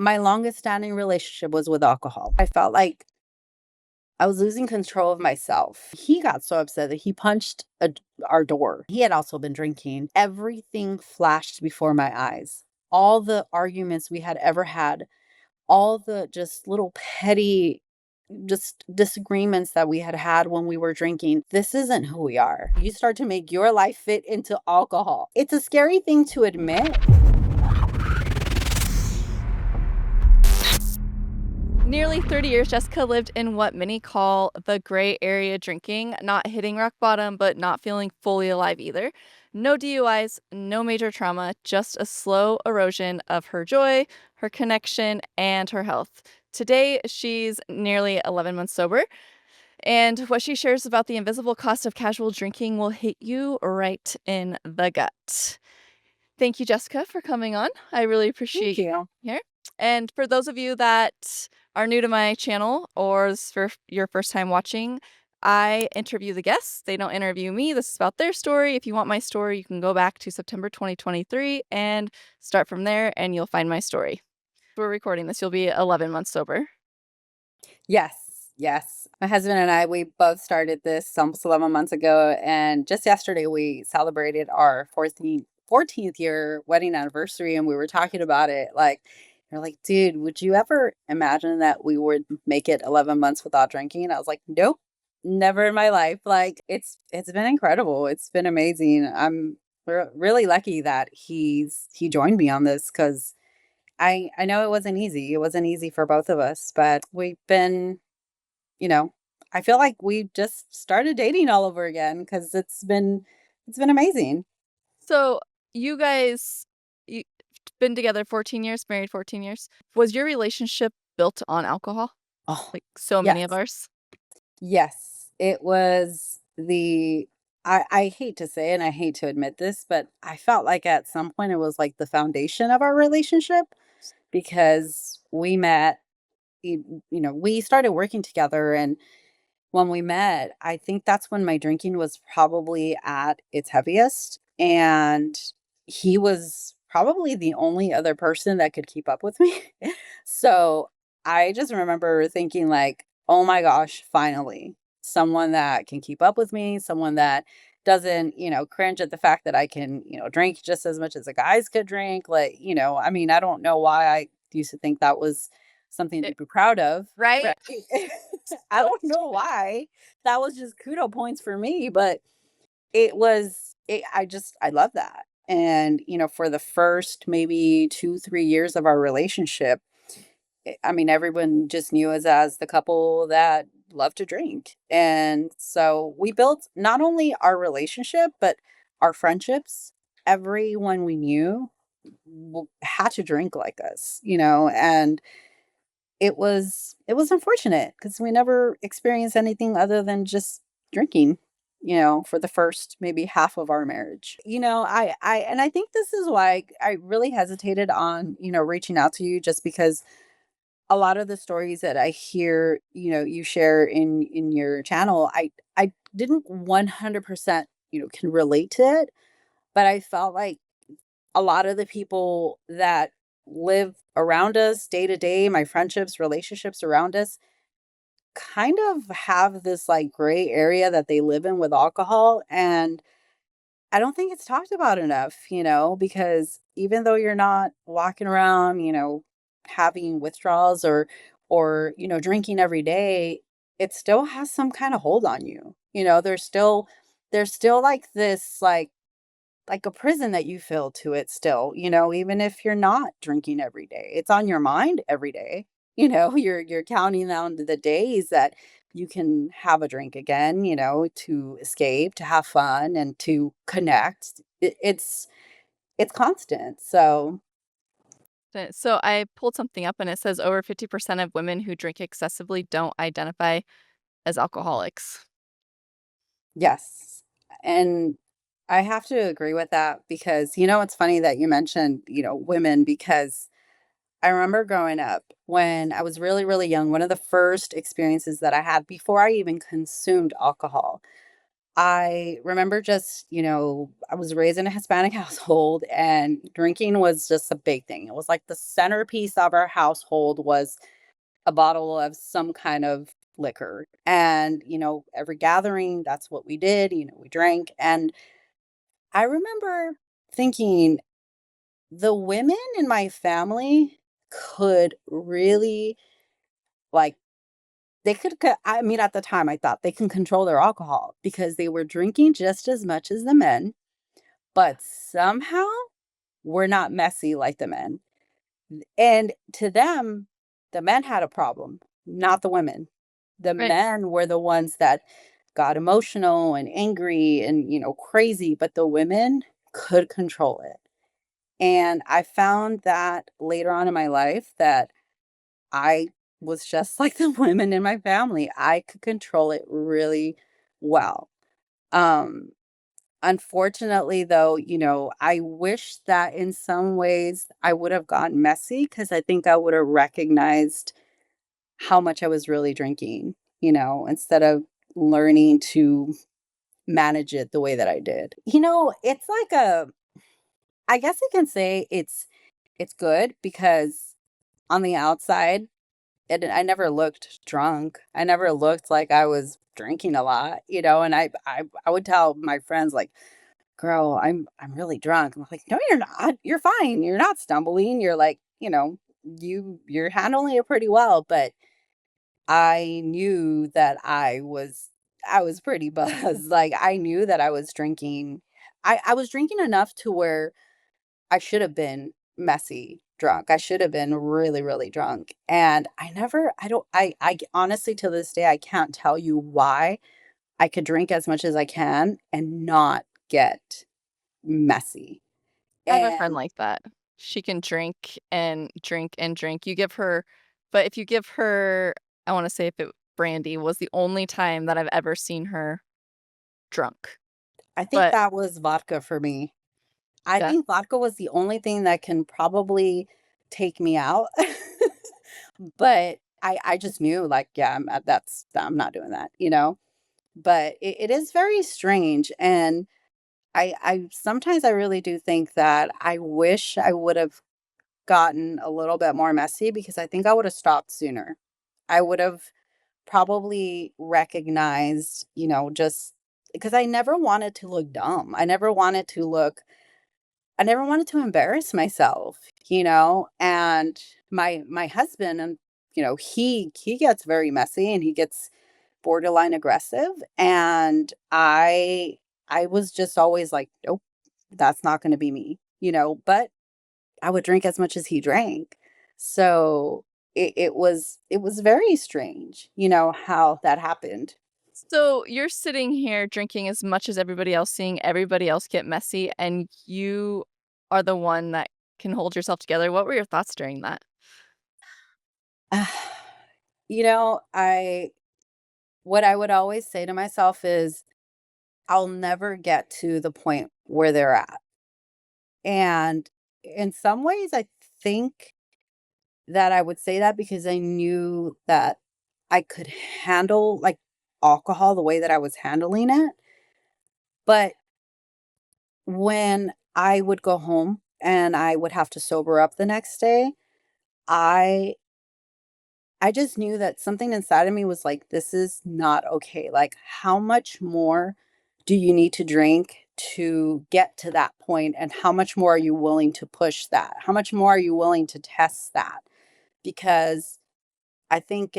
my longest standing relationship was with alcohol. I felt like I was losing control of myself. He got so upset that he punched our door. He had also been drinking. Everything flashed before my eyes. All the arguments we had ever had, all the just little petty just disagreements that we had had when we were drinking. This isn't who we are. You start to make your life fit into alcohol. It's a scary thing to admit. Nearly 30 years, Jessica lived in what many call the gray area drinking, not hitting rock bottom, but not feeling fully alive either. No DUIs, no major trauma, just a slow erosion of her joy, her connection, and her health. Today, she's nearly 11 months sober, and what she shares about the invisible cost of casual drinking will hit you right in the gut. Thank you, Jessica, for coming on. I really Thank appreciate you. you here. And for those of you that are new to my channel or this is for your first time watching, I interview the guests. They don't interview me. This is about their story. If you want my story, you can go back to September 2023 and start from there, and you'll find my story. We're recording this. You'll be 11 months sober. Yes, yes. My husband and I, we both started this almost 11 months ago. And just yesterday, we celebrated our 14th year wedding anniversary. And we were talking about it. Like, you're like, dude, would you ever imagine that we would make it 11 months without drinking? And I was like, nope, never in my life. Like, it's been incredible. It's been amazing. I'm really lucky that he joined me on this because I know it wasn't easy. It wasn't easy for both of us, but we've been, you know, I feel like we just started dating all over again because it's been amazing. So, you guys, you been together 14 years, married 14 years. Was your relationship built on alcohol? Oh, Like so many of yes. ours? Yes. It was I hate to say it and I hate to admit this, but I felt like at some point it was like the foundation of our relationship because we met, we started working together. And when we met, I think that's when my drinking was probably at its heaviest, and he was probably the only other person that could keep up with me. So, I just remember thinking like, "Oh my gosh, finally, someone that can keep up with me, someone that doesn't, cringe at the fact that I can, drink just as much as the guys could drink." Like, I mean, I don't know why I used to think that was something to It be proud of. right? Right. I don't know why. That was just kudo points for me, but I love that. And, for the first maybe 2, 3 years of our relationship, I mean, everyone just knew us as the couple that loved to drink. And so we built not only our relationship, but our friendships. Everyone we knew had to drink like us, and it was unfortunate because we never experienced anything other than just drinking, for the first maybe half of our marriage. I think this is why I really hesitated on, reaching out to you just because a lot of the stories that I hear, you share in your channel, I didn't 100%, can relate to it, but I felt like a lot of the people that live around us day to day, my friendships, relationships around us, kind of have this like gray area that they live in with alcohol. And I don't think it's talked about enough, because even though you're not walking around, having withdrawals or, drinking every day, it still has some kind of hold on you. There's still like this like a prison that you feel to it still, even if you're not drinking every day. It's on your mind every day. You're counting down to the days that you can have a drink again, to escape, to have fun and to connect. It's constant. So, So I pulled something up and it says over 50% of women who drink excessively don't identify as alcoholics. yes. And I have to agree with that because it's funny that you mentioned, women because I remember growing up when I was really, really young, one of the first experiences that I had before I even consumed alcohol, I remember just, I was raised in a Hispanic household and drinking was just a big thing. It was like the centerpiece of our household was a bottle of some kind of liquor. And, every gathering, that's what we did, we drank. And I remember thinking the women in my family could really like I mean, at the time I thought they can control their alcohol because they were drinking just as much as the men, but somehow we're not messy like the men. And to them, the men had a problem, not the women. The Right. men were the ones that got emotional and angry and, crazy, but the women could control it. And I found that later on in my life that I was just like the women in my family. I could control it really well. Um, Unfortunately, though, I wish that in some ways I would have gotten messy because I think I would have recognized how much I was really drinking, instead of learning to manage it the way that I did. It's like I guess I can say it's good because on the outside, I never looked drunk. I never looked like I was drinking a lot, and I would tell my friends like, "Girl, I'm really drunk." I'm like, "No, you're not. You're fine. You're not stumbling. You're like, you're handling it pretty well." But I knew that I was pretty buzzed. Like I knew that I was drinking. I was drinking enough to where I should have been messy drunk. I should have been really, really drunk. And I don't, honestly, to this day, I can't tell you why I could drink as much as I can and not get messy. I have a friend And like that. She can drink and drink and drink. You give her but if you give her I wanna say if it brandy was the only time that I've ever seen her drunk. I think But that was vodka for me. I yeah, think vodka was the only thing that can probably take me out. But I just knew like, yeah, I'm not doing that. But it is very strange, and I sometimes I really do think that I wish I would have gotten a little bit more messy because I think I would have stopped sooner. I would have probably recognized, just because I never wanted to look dumb. I never wanted to embarrass myself, and my husband and he gets very messy and he gets borderline aggressive, and I was just always like, nope, that's not going to be me, but I would drink as much as he drank. So it was very strange, how that happened. so you're sitting here drinking as much as everybody else, seeing everybody else get messy, and you are the one that can hold yourself together. What were your thoughts during that? I what I would always say to myself is I'll never get to the point where they're at. And in some ways I think that I would say that because I knew that I could handle like alcohol the way that I was handling it. But when I would go home and I would have to sober up the next day, I I just knew that something inside of me was like, this is not okay. Like, how much more do you need to drink to get to that point? And how much more are you willing to push that? How much more are you willing to test that? Because I think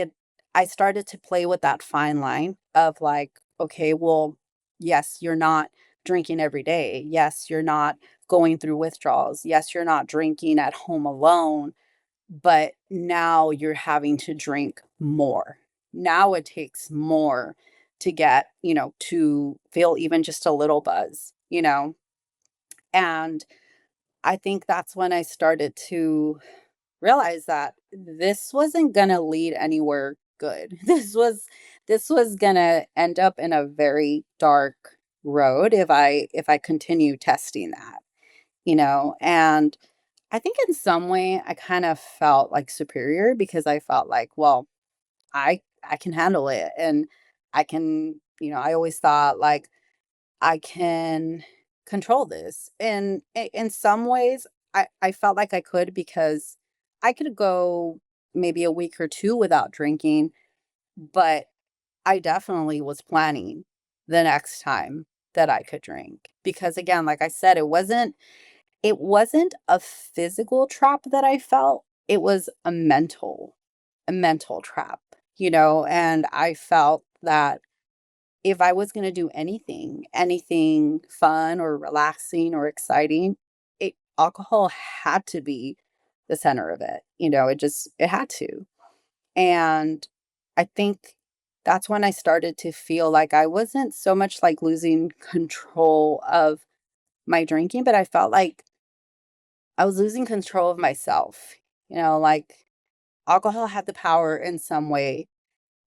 I started to play with that fine line of like, okay, well, yes, you're not drinking every day. Yes, you're not going through withdrawals. Yes, you're not drinking at home alone, but now you're having to drink more. Now it takes more to get, to feel even just a little buzz. And I think that's when I started to realize that this wasn't gonna lead anywhere good. This was gonna end up in a very dark road if I continue testing that. And I think in some way I kind of felt like superior because I felt like, well, I can handle it and I always thought like I can control this. And in some ways, I felt like I could because I could go maybe a week or two without drinking, but I definitely was planning the next time that I could drink. Because again, like I said, it wasn't a physical trap that I felt. It was a mental trap, and I felt that if I was gonna do anything fun or relaxing or exciting, alcohol had to be the center of it, it had to. And I think that's when I started to feel like I wasn't so much like losing control of my drinking, but I felt like I was losing control of myself. Like alcohol had the power in some way,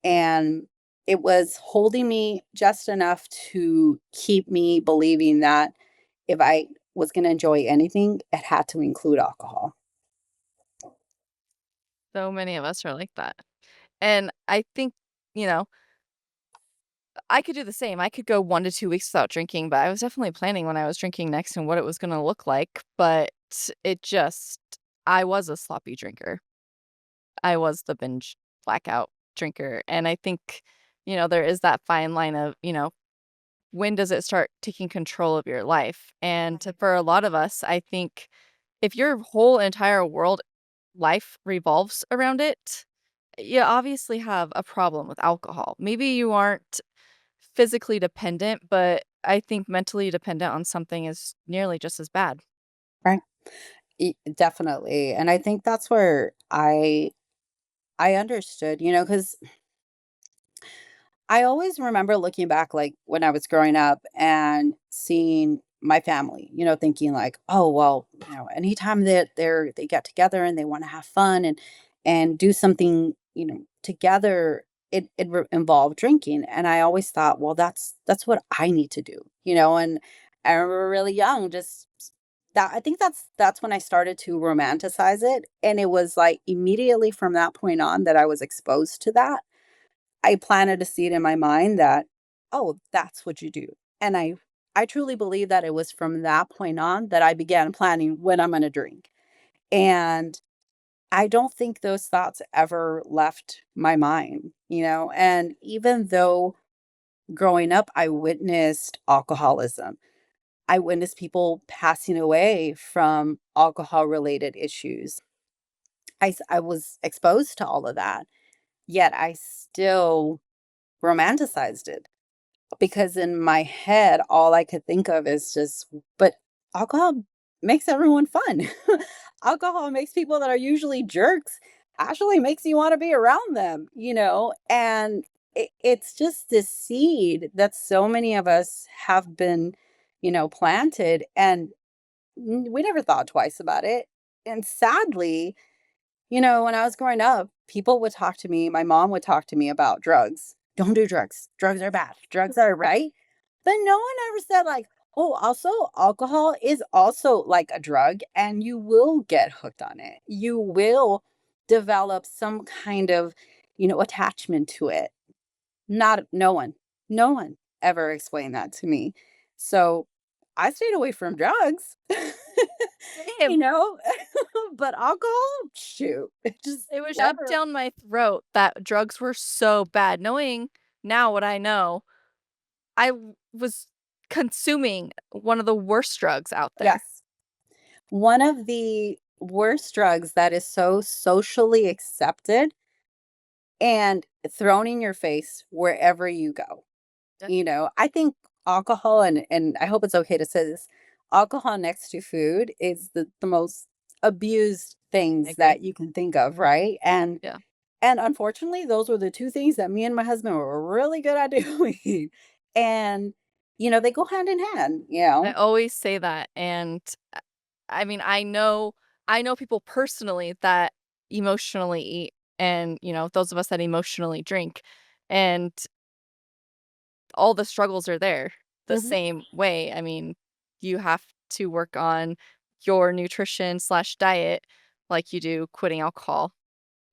and it was holding me just enough to keep me believing that if I was going to enjoy anything, it had to include alcohol. So many of us are like that. And I think, you know, I could do the same. I could go 1 to 2 weeks without drinking, but I was definitely planning when I was drinking next and what it was gonna look like, but it just I was a sloppy drinker. I was the binge blackout drinker, and I think, there is that fine line of, when does it start taking control of your life? And Right. for a lot of us, I think if your whole entire world life revolves around it, you obviously have a problem with alcohol. Maybe you aren't physically dependent, but I think mentally dependent on something is nearly just as bad. Right. Definitely. And I think that's where I understood, because I always remember looking back, like, when I was growing up and seeing my family, thinking like, "Oh, well, anytime that they get together and they wanna have fun and do something, together, it involved drinking." And I always thought, "Well, that's what I need to do," and I remember really young, just that I think that's when I started to romanticize it, and it was, like, immediately from that point on that I was exposed to that. I planted a seed in my mind that, "Oh, that's what you do." And I truly believe that it was from that point on that I began planning when I'm gonna drink. And I don't think those thoughts ever left my mind, and even though growing up, I witnessed alcoholism. I witnessed people passing away from alcohol-related issues. I was exposed to all of that, yet I still romanticized it. Because in my head, all I could think of is just, but alcohol makes everyone fun. Alcohol makes people that are usually jerks actually makes you want to be around them, and it's just this seed that so many of us have been, planted, and we never thought twice about it. And sadly, when I was growing up, people would talk to me, my mom would talk to me about drugs. "Don't do drugs. Drugs are bad. Drugs are right." But no one ever said like, "Oh, also alcohol is also like a drug and you will get hooked on it. You will develop some kind of, attachment to it." Not no one. No one ever explained that to me. So, I stayed away from drugs. You Same. know? But alcohol? Shoot. It just It was shoved never. down my throat that drugs were so bad. Knowing now what I know, was consuming one of the worst drugs out there. Yes. One of the worst drugs that is so socially accepted and thrown in your face wherever you go. Yeah, I think alcohol, and I hope it's okay to say this, alcohol next to food is the most abused I things agree. that you can think of, right? Yeah. And unfortunately, those were the 2 things that me and my husband were really good at doing. And, they go hand in hand. I always say that, and, I mean, I know people personally that emotionally eat and, those of us that emotionally drink, and all the struggles are there the Mhm. same way. I mean, you have to work on your nutrition/diet like you do quitting alcohol.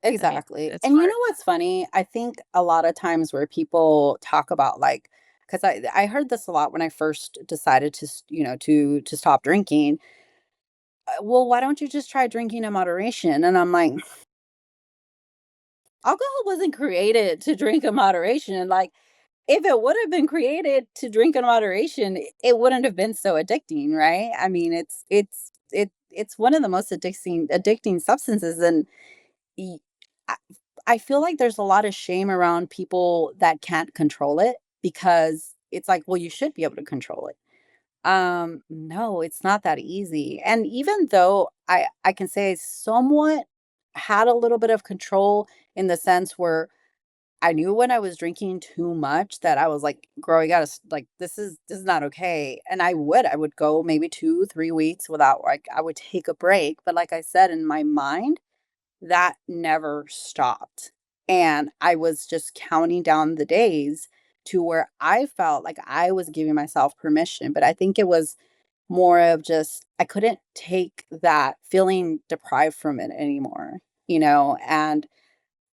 I mean, Exactly. it's And you hard. know what's funny? I think a lot of times where people talk about, like, because I heard this a lot when I first decided to to stop drinking. Well, why don't you just try drinking in moderation? And I'm like, alcohol wasn't created to drink in moderation. Like, if it would have been created to drink in moderation, it wouldn't have been so addicting, right? I mean, it's one of the most addicting substances, and y- I, I feel like there's a lot of shame around people that can't control it because it's like, well, you should be able to control it. No, it's not that easy. And even though I can say I somewhat had a little bit of control in the sense where I knew when I was drinking too much that I was like, "Girl, you gotta like this is not okay." And I would go maybe 2, 3 weeks without like I would take a break, but like I said, in my mind, that never stopped. And I was just counting down the days to where I felt like I was giving myself permission, but I think it was more of just I couldn't take that feeling deprived from it anymore, and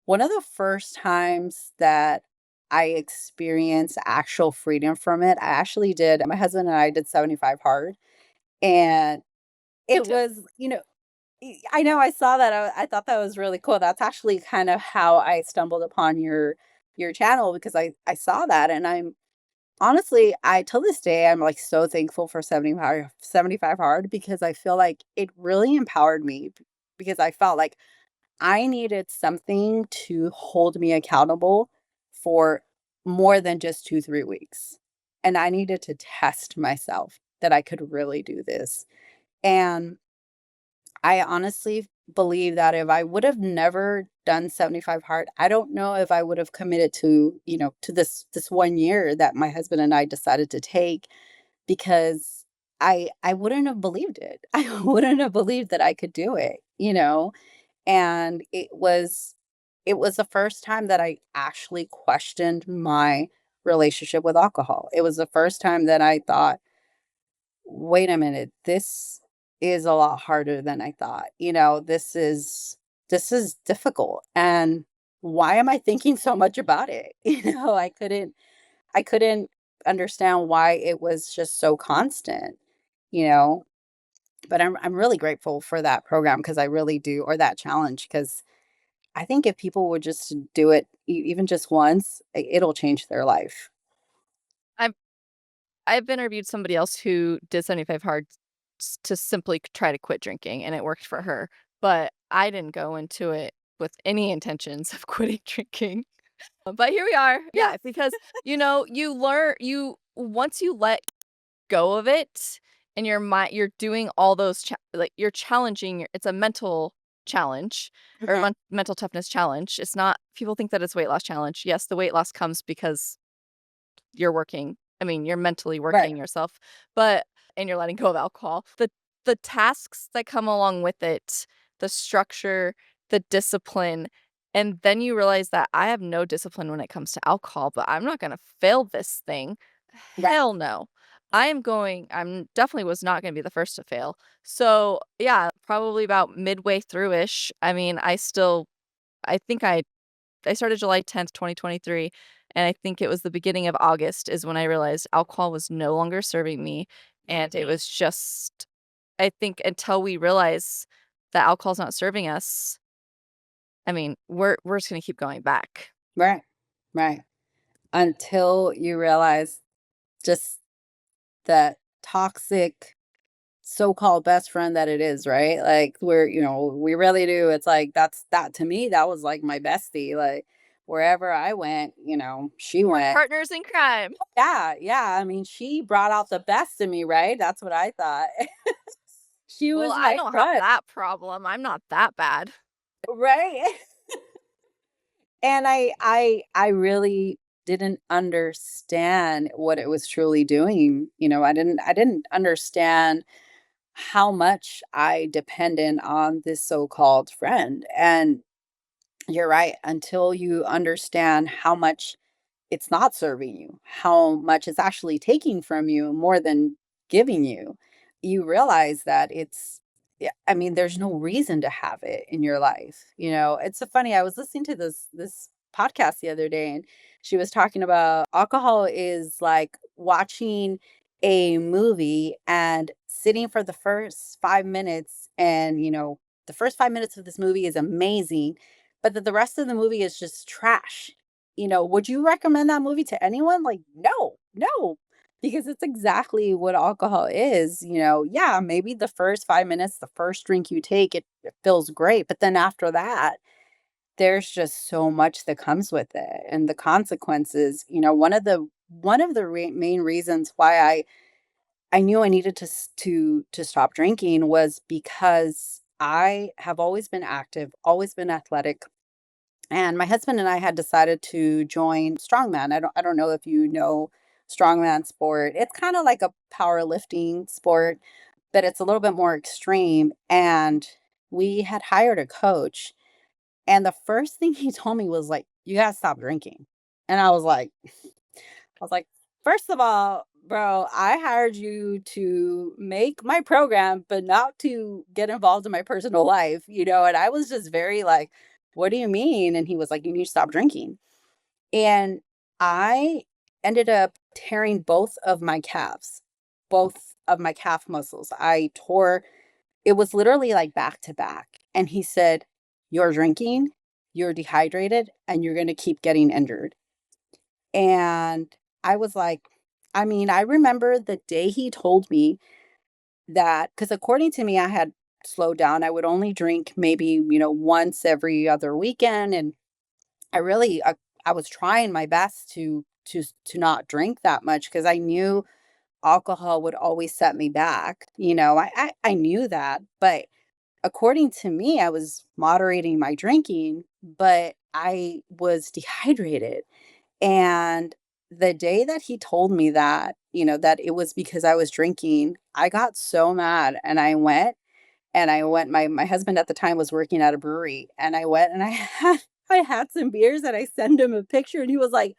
one of the first times that I experienced actual freedom from it, I actually did my husband and I did 75 hard, and Me it too. was, I know I saw that, I thought that was really cool. That's actually kind of how I stumbled upon your channel because I saw that, and I'm honestly, I till this day, I'm, like, so thankful for 75 hard because I feel like it really empowered me because I felt like I needed something to hold me accountable for more than just 2, 3 weeks, and I needed to test myself that I could really do this, and I honestly believe that if I would have never done 75 hard, I don't know if I would have committed to, to this 1 year that my husband and I decided to take because I wouldn't have believed it. I wouldn't have believed that I could do it. And it was the first time that I actually questioned my relationship with alcohol. It was the first time that I thought, "Wait a minute, this is a lot harder than I thought." This is difficult, and why am I thinking so much about it? I couldn't understand why it was just so constant, you know? But I'm really grateful for that program because I really do, or that challenge, because I think if people would just do it even just once, it'll change their life. I've I've interviewed somebody else who did 75 hard to simply try to quit drinking, and it worked for her, but I didn't go into it with any intentions of quitting drinking. But here we are. Yeah, Yeah, because, you learn you once you let go of it and you're doing all those like, you're challenging it's a mental challenge or mhm, mental toughness challenge. It's not people think that it's weight loss challenge. Yes, the weight loss comes because you're mentally right, working yourself, but and you're letting go of alcohol. The tasks that come along with it, the structure, the discipline, and then you realize that I have no discipline when it comes to alcohol, but I'm not gonna fail this thing. right, Hell no. I'm definitely was not gonna be the first to fail. So, yeah, probably about midway through-ish, I think I started July 10th, 2023, and I think it was the beginning of August is when I realized alcohol was no longer serving me, and it was just I think until we realize that alcohol's not serving us, we're just gonna keep going back. right, right. Until you realize just that toxic so-called best friend that it is, right? Like we really do. It's like that to me, that was like my bestie. Like wherever I went, she We're went. partners in crime. Yeah, yeah. I mean, she brought out the best in me, right? That's what I thought. She Well, was I my don't have crutch, that problem, I'm not that bad. right? And I really didn't understand what it was truly doing. I didn't understand how much I depended on this so-called friend. And you're right, until you understand how much it's not serving you, how much it's actually taking from you more than giving you, you realize that yeah, I mean, there's no reason to have it in your life. It's so funny. I was listening to this podcast the other day, and she was talking about alcohol is like watching a movie and sitting for the first 5 minutes, and the first 5 minutes of this movie is amazing, but the rest of the movie is just trash. Would you recommend that movie to anyone? Like, no, no, because it's exactly what alcohol is. Yeah, maybe the first 5 minutes, the first drink you take, it feels great. But then after that, there's just so much that comes with it and the consequences. One of the main reasons why I knew I needed to stop drinking was because I have always been active, always been athletic, and my husband and I had decided to join strongman. I don't know if you know strongman sport. It's kind of like a powerlifting sport, but it's a little bit more extreme. And we had hired a coach, and the first thing he told me was like, "You gotta stop drinking." And I was like, "First of all, bro, I hired you to make my program, but not to get involved in my personal life." And I was just very like, "What do you mean?" And he was like, "You need to stop drinking." And I ended up tearing both of my calf muscles. I tore, it was literally like back to back. And he said, "You're drinking, you're dehydrated, and you're going to keep getting injured." And I was like, I mean, I remember the day he told me that, because according to me, I had slowed down. I would only drink maybe, once every other weekend. And I was trying my best to not drink that much because I knew alcohol would always set me back. I knew that, but according to me, I was moderating my drinking, but I was dehydrated. And the day that he told me that it was because I was drinking, I got so mad, and I went, my husband at the time was working at a brewery, and I went and I had some beers, and I sent him a picture, and he was like,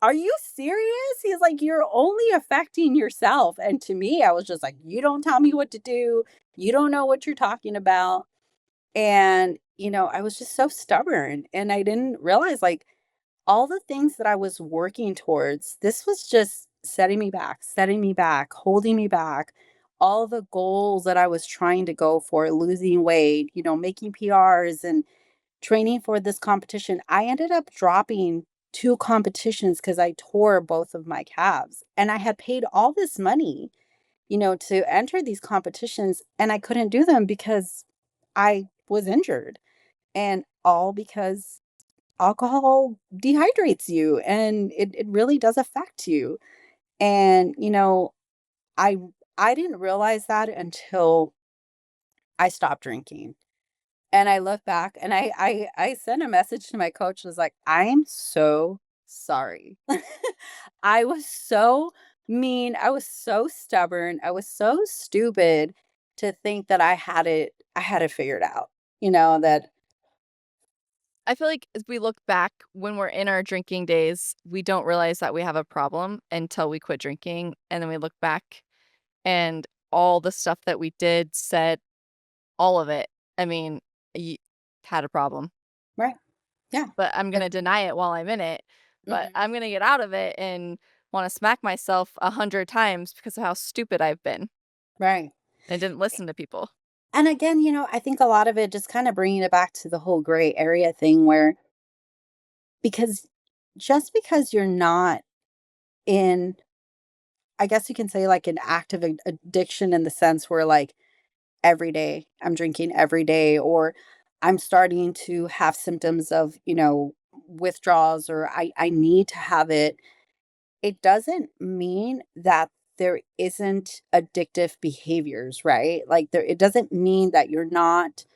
"Are you serious?" He's like, "You're only affecting yourself." And to me, I was just like, "You don't tell me what to do. You don't know what you're talking about." And I was just so stubborn, and I didn't realize, like, all the things that I was working towards, this was just setting me back, holding me back. All the goals that I was trying to go for, losing weight, making PRs and training for this competition. I ended up dropping two competitions because I tore both of my calves. And I had paid all this money, to enter these competitions, and I couldn't do them because I was injured. And all because alcohol dehydrates you, and it really does affect you. And I I didn't realize that until I stopped drinking. And I look back, and I sent a message to my coach, was like, "I'm so sorry." I was so mean, I was so stubborn, I was so stupid to think that I had it figured out, that I feel like as we look back when we're in our drinking days, we don't realize that we have a problem until we quit drinking, and then we look back and all the stuff that we did, said, all of it. I mean, you had a problem, right. Yeah. but I'm It gonna deny it while I'm in it, but Mhm. I'm gonna get out of it and wanna smack myself 100 times because of how stupid I've been Right. and didn't listen to people. And again, I think a lot of it just kinda bringing it back to the whole gray area thing, where because just because you're not in, I guess you can say, like, an active addiction, in the sense where, like, every day I'm drinking every day, or I'm starting to have symptoms of, withdrawals, or I need to have it. It doesn't mean that there isn't addictive behaviors, right? Like, it doesn't mean that you're not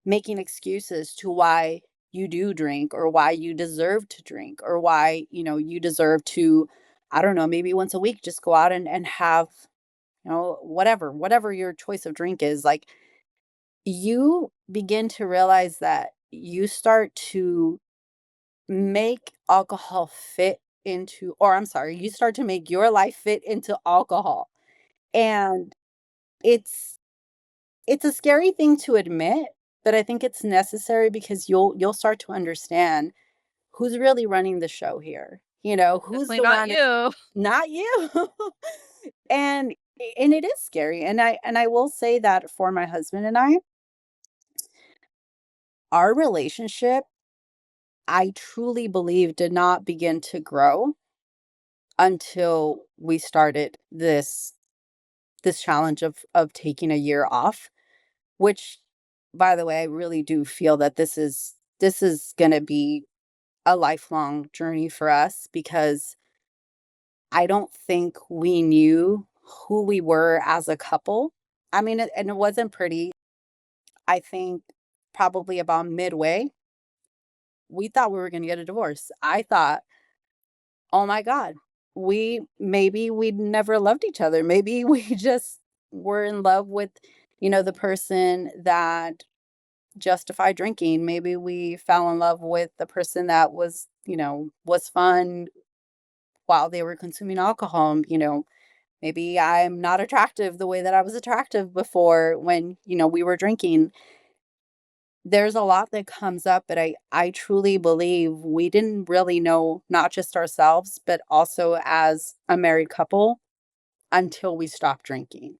making excuses to why you do drink, or why you deserve to drink, or why, you deserve to, I don't know, maybe once a week just go out and have, whatever your choice of drink is. Like, you begin to realize that you start to make alcohol fit into, or I'm sorry, you start to make your life fit into alcohol. And it's it's a scary thing to admit, but I think it's necessary, because you'll start to understand who's really running the show here? You know, who's Definitely the not one? you. Not you. and and it is scary. And I will say that for my husband and I, our relationship, I truly believe did not begin to grow until we started this challenge of taking a year off, which, by the way, I really do feel that this is going to be a lifelong journey for us because I don't think we knew who we were as a couple. I mean, and it wasn't pretty. I think probably about midway, we thought we were going to get a divorce. I thought, oh my God, we'd never loved each other. Maybe we just were in love with, the person that justified drinking. Maybe we fell in love with the person that was fun while they were consuming alcohol. Maybe I'm not attractive the way that I was attractive before when, we were drinking. There's a lot that comes up, but I truly believe we didn't really know not just ourselves, but also as a married couple until we stopped drinking.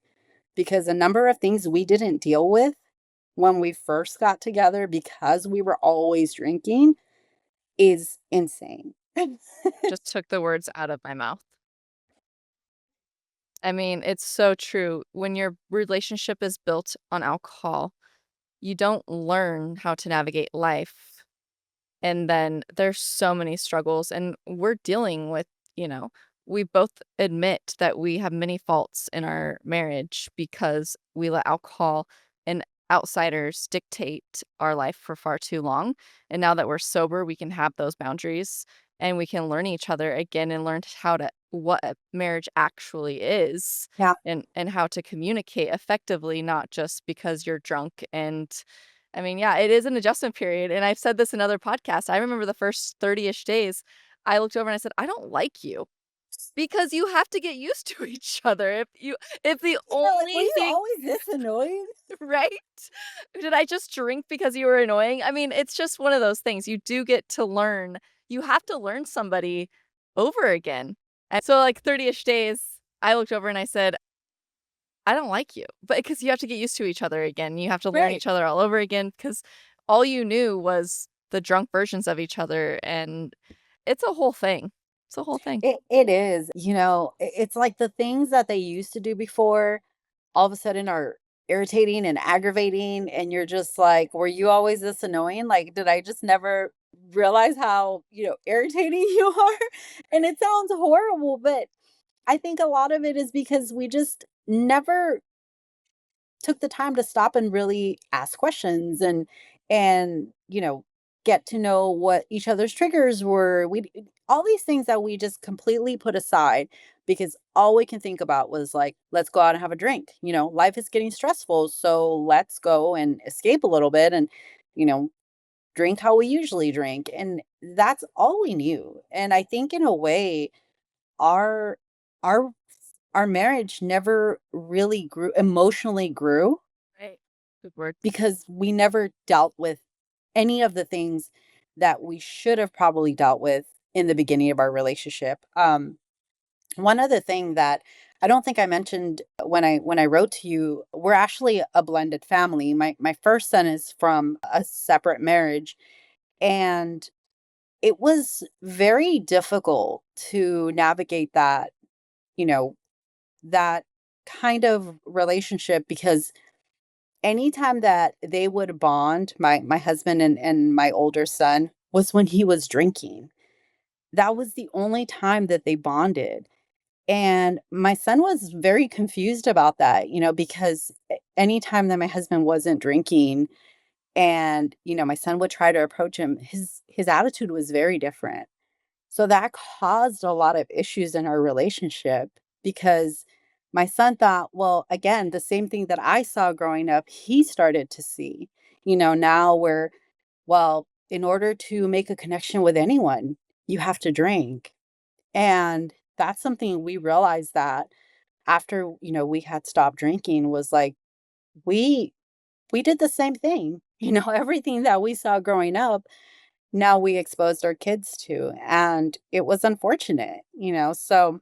Because a number of things we didn't deal with when we first got together because we were always drinking is insane. Just took the words out of my mouth. I mean, it's so true. When your relationship is built on alcohol, you don't learn how to navigate life. And then there's so many struggles, and we're dealing with, you know, we both admit that we have many faults in our marriage because we let alcohol and outsiders dictate our life for far too long. And now that we're sober, we can have those boundaries and we can learn each other again and learn how to what a marriage actually is Yeah. and how to communicate effectively, not just because you're drunk and I mean, yeah, it is an adjustment period, and I've said this in other podcasts. I remember the first 30-ish days, I looked over and I said, "I don't like you," because you have to get used to each other. If the Yeah, like, were only you thing always this annoying? right? Did I just drink because you were annoying? I mean, it's just one of those things. You do get to learn. You have to learn somebody over again. And so, like 30-ish days, I looked over and I said, I don't like you. But because you have to get used to each other again. You have to learn Right. each other all over again because all you knew was the drunk versions of each other, and it's a whole thing. It's a whole thing. It is. It's like the things that they used to do before all of a sudden are irritating and aggravating, and you're just like, "Were you always this annoying? Like, did I just never realize how, irritating you are?" And it sounds horrible, but I think a lot of it is because we just never took the time to stop and really ask questions and get to know what each other's triggers were. We all these things that we just completely put aside because all we can think about was like, let's go out and have a drink. Life is getting stressful, so let's go and escape a little bit and you know drink how we usually drink, and that's all we knew. And I think in a way our our our marriage never really grew Right. Good word. because we never dealt with any of the things that we should have probably dealt with in the beginning of our relationship. One other thing that I don't think I mentioned when I wrote to you, we're actually a blended family. My first son is from a separate marriage, and it was very difficult to navigate you know, that kind of relationship because anytime that they would bond, my husband and my older son, was when he was drinking. That was the only time that they bonded. And my son was very confused about that, because anytime that my husband wasn't drinking and, my son would try to approach him, his attitude was very different. So that caused a lot of issues in our relationship because my son thought, well, again, the same thing that I saw growing up, he started to see. Now we're, well, in order to make a connection with anyone, you have to drink. And that's something we realized that after, we had stopped drinking was like, we we did the same thing. Everything that we saw growing up now we exposed our kids to, and it was unfortunate, so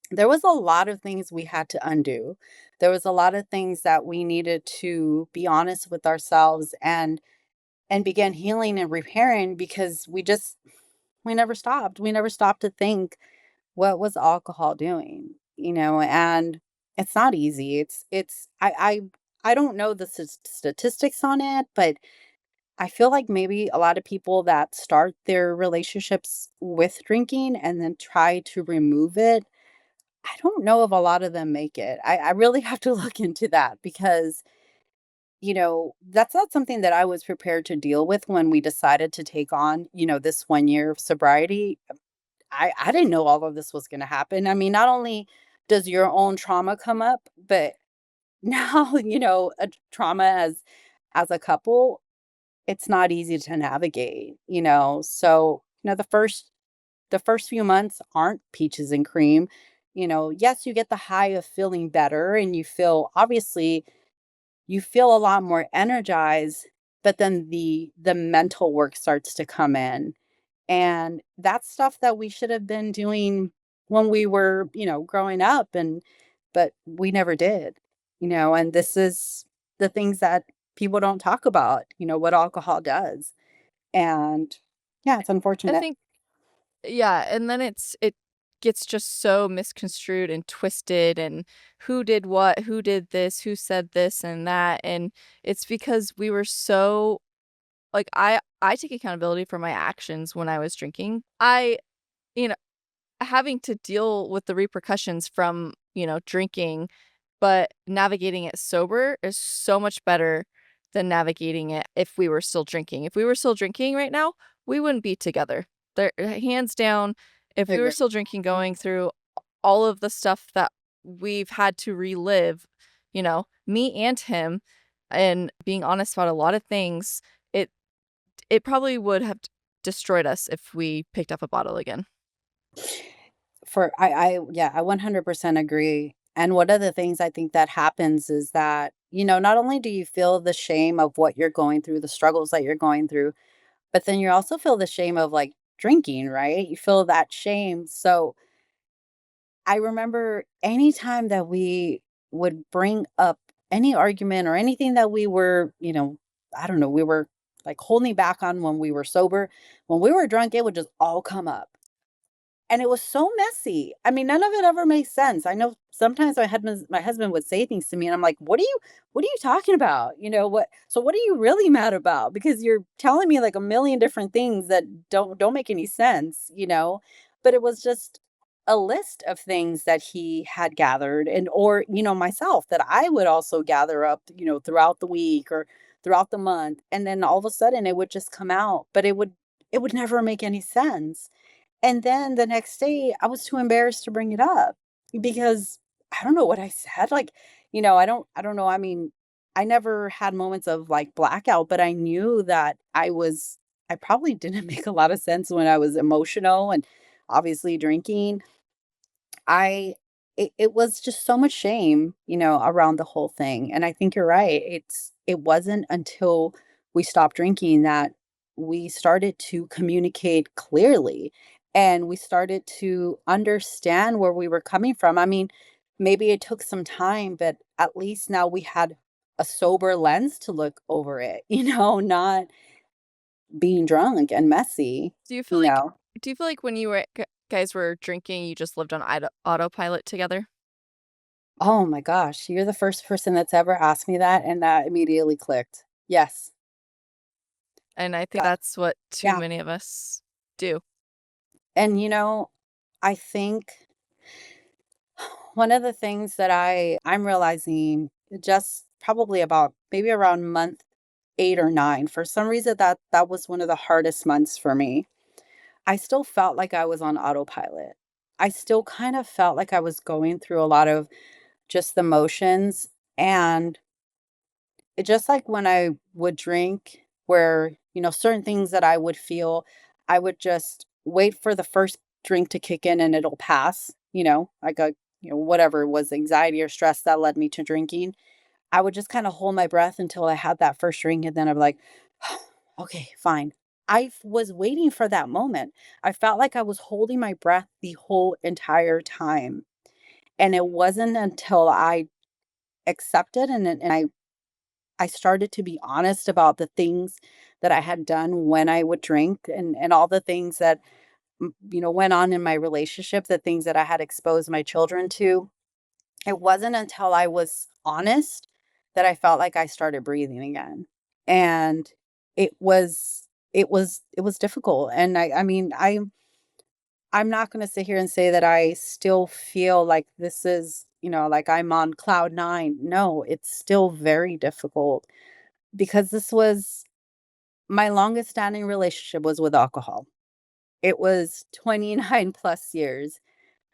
there was a lot of things we had to undo. There was a lot of things that we needed to be honest with ourselves and begin healing and repairing because we never stopped. We never stopped to think, what was alcohol doing? And it's not easy. I don't know the statistics on it, but I feel like maybe a lot of people that start their relationships with drinking and then try to remove it, I don't know if a lot of them make it. I really have to look into that because, that's not something that I was prepared to deal with when we decided to take on, this 1 year of sobriety. I didn't know all of this was going to happen. I mean, not only does your own trauma come up, but now, a trauma as a couple, it's not easy to navigate. So, the first few months aren't peaches and cream. Yes, you get the high of feeling better and you feel a lot more energized, but then the mental work starts to come in. And that's stuff that we should have been doing when we were, growing up but we never did. And this is the things that people don't talk about, what alcohol does. And yeah, it's I unfortunate. think yeah, and then it gets just so misconstrued and twisted and who did what, who did this, who said this and that, and it's because we were so like, I take accountability for my actions when I was drinking. You know having to deal with the repercussions from, drinking, but navigating it sober is so much better than navigating it if we were still drinking. If we were still drinking right now, we wouldn't be together. There hands down, if I we were agree. still drinking, going through all of the stuff that we've had to relive, me and him, and being honest about a lot of things, it it probably would have destroyed us if we picked up a bottle again. Yeah, I 100% agree. And one of the things I think that happens is that, not only do you feel the shame of what you're going through, the struggles that you're going through, but then you also feel the shame of like drinking, right? You feel that shame. So I remember anytime that we would bring up any argument or anything that we were, I don't know, we were like holding back on when we were sober, when we were drunk, it would just all come up. And it was so messy. I mean, none of it ever makes sense. I know sometimes my husband would say things to me and I'm like, "What are you talking about?" What are you really mad about? Because you're telling me like a million different things that don't make any sense. But it was just a list of things that he had gathered and or, myself that I would also gather up, throughout the week or throughout the month. And then all of a sudden it would just come out, but it would never make any sense. And then the next day, I was too embarrassed to bring it up because I don't know what I said. Like, I don't know. I mean, I never had moments of like blackout, but I knew that I probably didn't make a lot of sense when I was emotional and obviously drinking. I it was just so much shame, around the whole thing, and I think you're right. It wasn't until we stopped drinking that we started to communicate clearly, and we started to understand where we were coming from. I mean, maybe it took some time, but at least now we had a sober lens to look over it, not being drunk and messy, Do you feel you like know? do you feel like when you were guys were drinking, you just lived on autopilot together? Oh my gosh, you're the first person that's ever asked me that, and that immediately clicked. Yes. And I think That that's what too yeah, many of us do. and, I think one of the things that I'm realizing just probably about maybe around month 8 or 9, for some reason that was one of the hardest months for me. I still felt like I was on autopilot. I still kind of felt like I was going through a lot of just the motions, and it just like when I would drink where, certain things that I would feel, I would just wait for the first drink to kick in and it'll pass, like whatever was anxiety or stress that led me to drinking. I would just kind of hold my breath until I had that first drink and then I'm like, okay, fine. was waiting for that moment. I felt like I was holding my breath the whole entire time, and it wasn't until I accepted and I started to be honest about the things that I had done when I would drink and all the things that, went on in my relationship, the things that I had exposed my children to. It wasn't until I was honest that I felt like I started breathing again. And it was difficult. And I'm not going to sit here and say that I still feel like this is, like I'm on cloud 9. No, it's still very difficult because this was my longest standing relationship was with alcohol. It was 29 plus years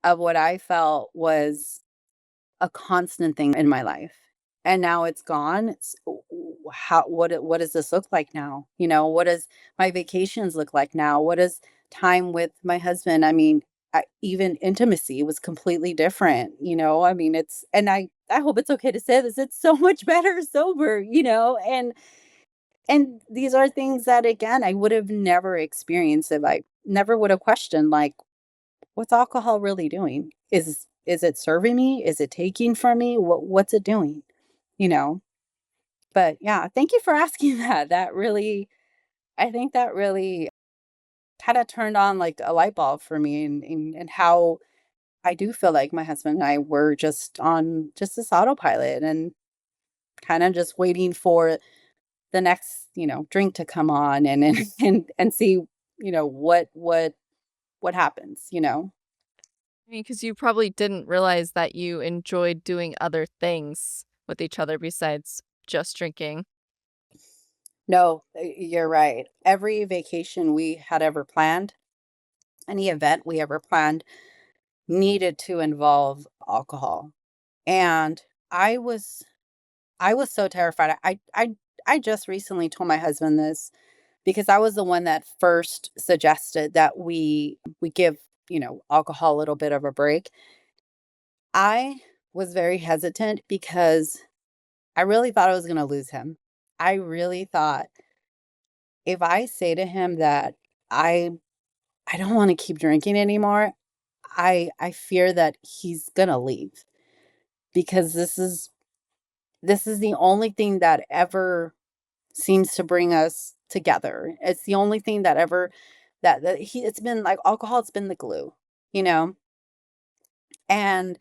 of what I felt was a constant thing in my life. And now it's gone. What does this look like now? What does my vacations look like now? What does time with my husband? Even intimacy was completely different, it's and I hope it's okay to say this. It's so much better sober, and these are things that again I would have never experienced if I never would have questioned like what's alcohol really doing? Is it serving me? Is it taking from me? What's it doing? You know? But yeah, thank you for asking that. I think that really kind of turned on like a light bulb for me and how I do feel like my husband and I were just on just this autopilot and kind of just waiting for the next, drink to come on and and see, what happens, I mean, because you probably didn't realize that you enjoyed doing other things with each other besides just drinking. No, you're right. Every vacation we had ever planned, any event we ever planned needed to involve alcohol. And I was I was so terrified. I just recently told my husband this because I was the one that first suggested that we give, alcohol a little bit of a break. I was very hesitant because I really thought I was going to lose him. I really thought if I say to him that I I don't wanna keep drinking anymore, I fear that he's gonna leave because this is the only thing that ever seems to bring us together. It's the only thing that ever that he it's been like alcohol, it's been the glue, you know? And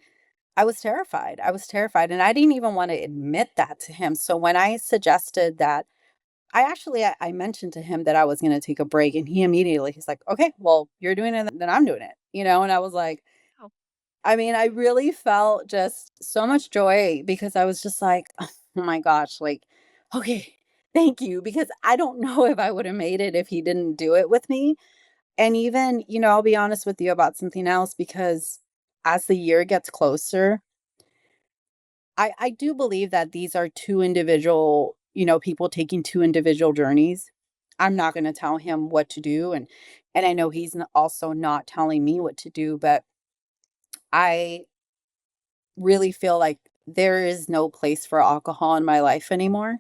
I was terrified. I was terrified, and I didn't even wanna admit that to him. So when I suggested that I mentioned to him that I was gonna take a break, and he immediately he's like, "Okay, well, you're doing it, then I'm doing it," and I was like Oh. I really felt just so much joy because I was just like, "Oh my gosh," like, "Okay, thank you," because I don't know if I would have made it if he didn't do it with me, and even, I'll be honest with you about something else because as the year gets closer, I do believe that these are 2 individual, people taking 2 individual journeys. I'm not gonna tell him what to do, and I know he's also not telling me what to do, but I really feel like there is no place for alcohol in my life anymore.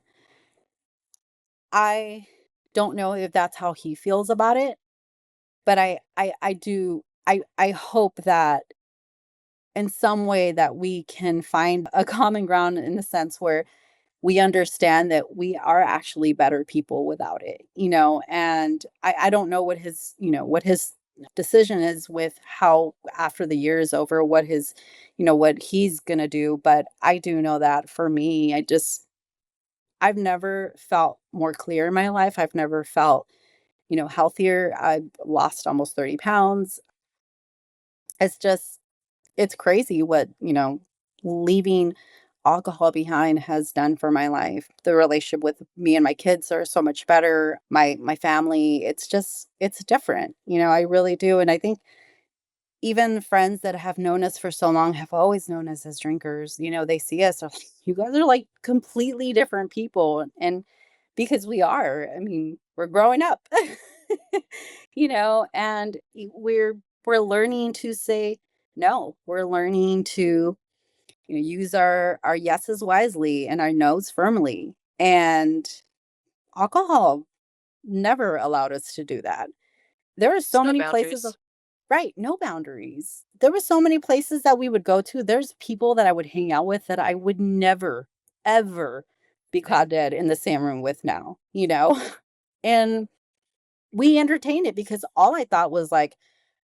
I don't know if that's how he feels about it, but I do I hope that in some way that we can find a common ground in the sense where we understand that we are actually better people without it, and I don't know what his decision is with how after the year is over, what his, what he's gonna do. But I do know that for me, I've never felt more clear in my life. I've never felt, healthier. I've lost almost 30 pounds. It's just it's crazy what, leaving alcohol behind has done for my life. The relationship with me and my kids are so much better. My family, it's different. I really do. And I think even friends that have known us for so long have always known us as drinkers. They see us, they're like, you guys are like completely different people. And because we are, we're growing up, and we're learning to say no. We're learning to, use our yeses wisely and our nos firmly. And alcohol. never allowed us to do that. There are There's so no many places of boundaries. right, no boundaries. There were so many places that we would go to. There's people that I would hang out with that I would never, ever be caught dead in the same room with now, you know? And we entertained it because all I thought was like,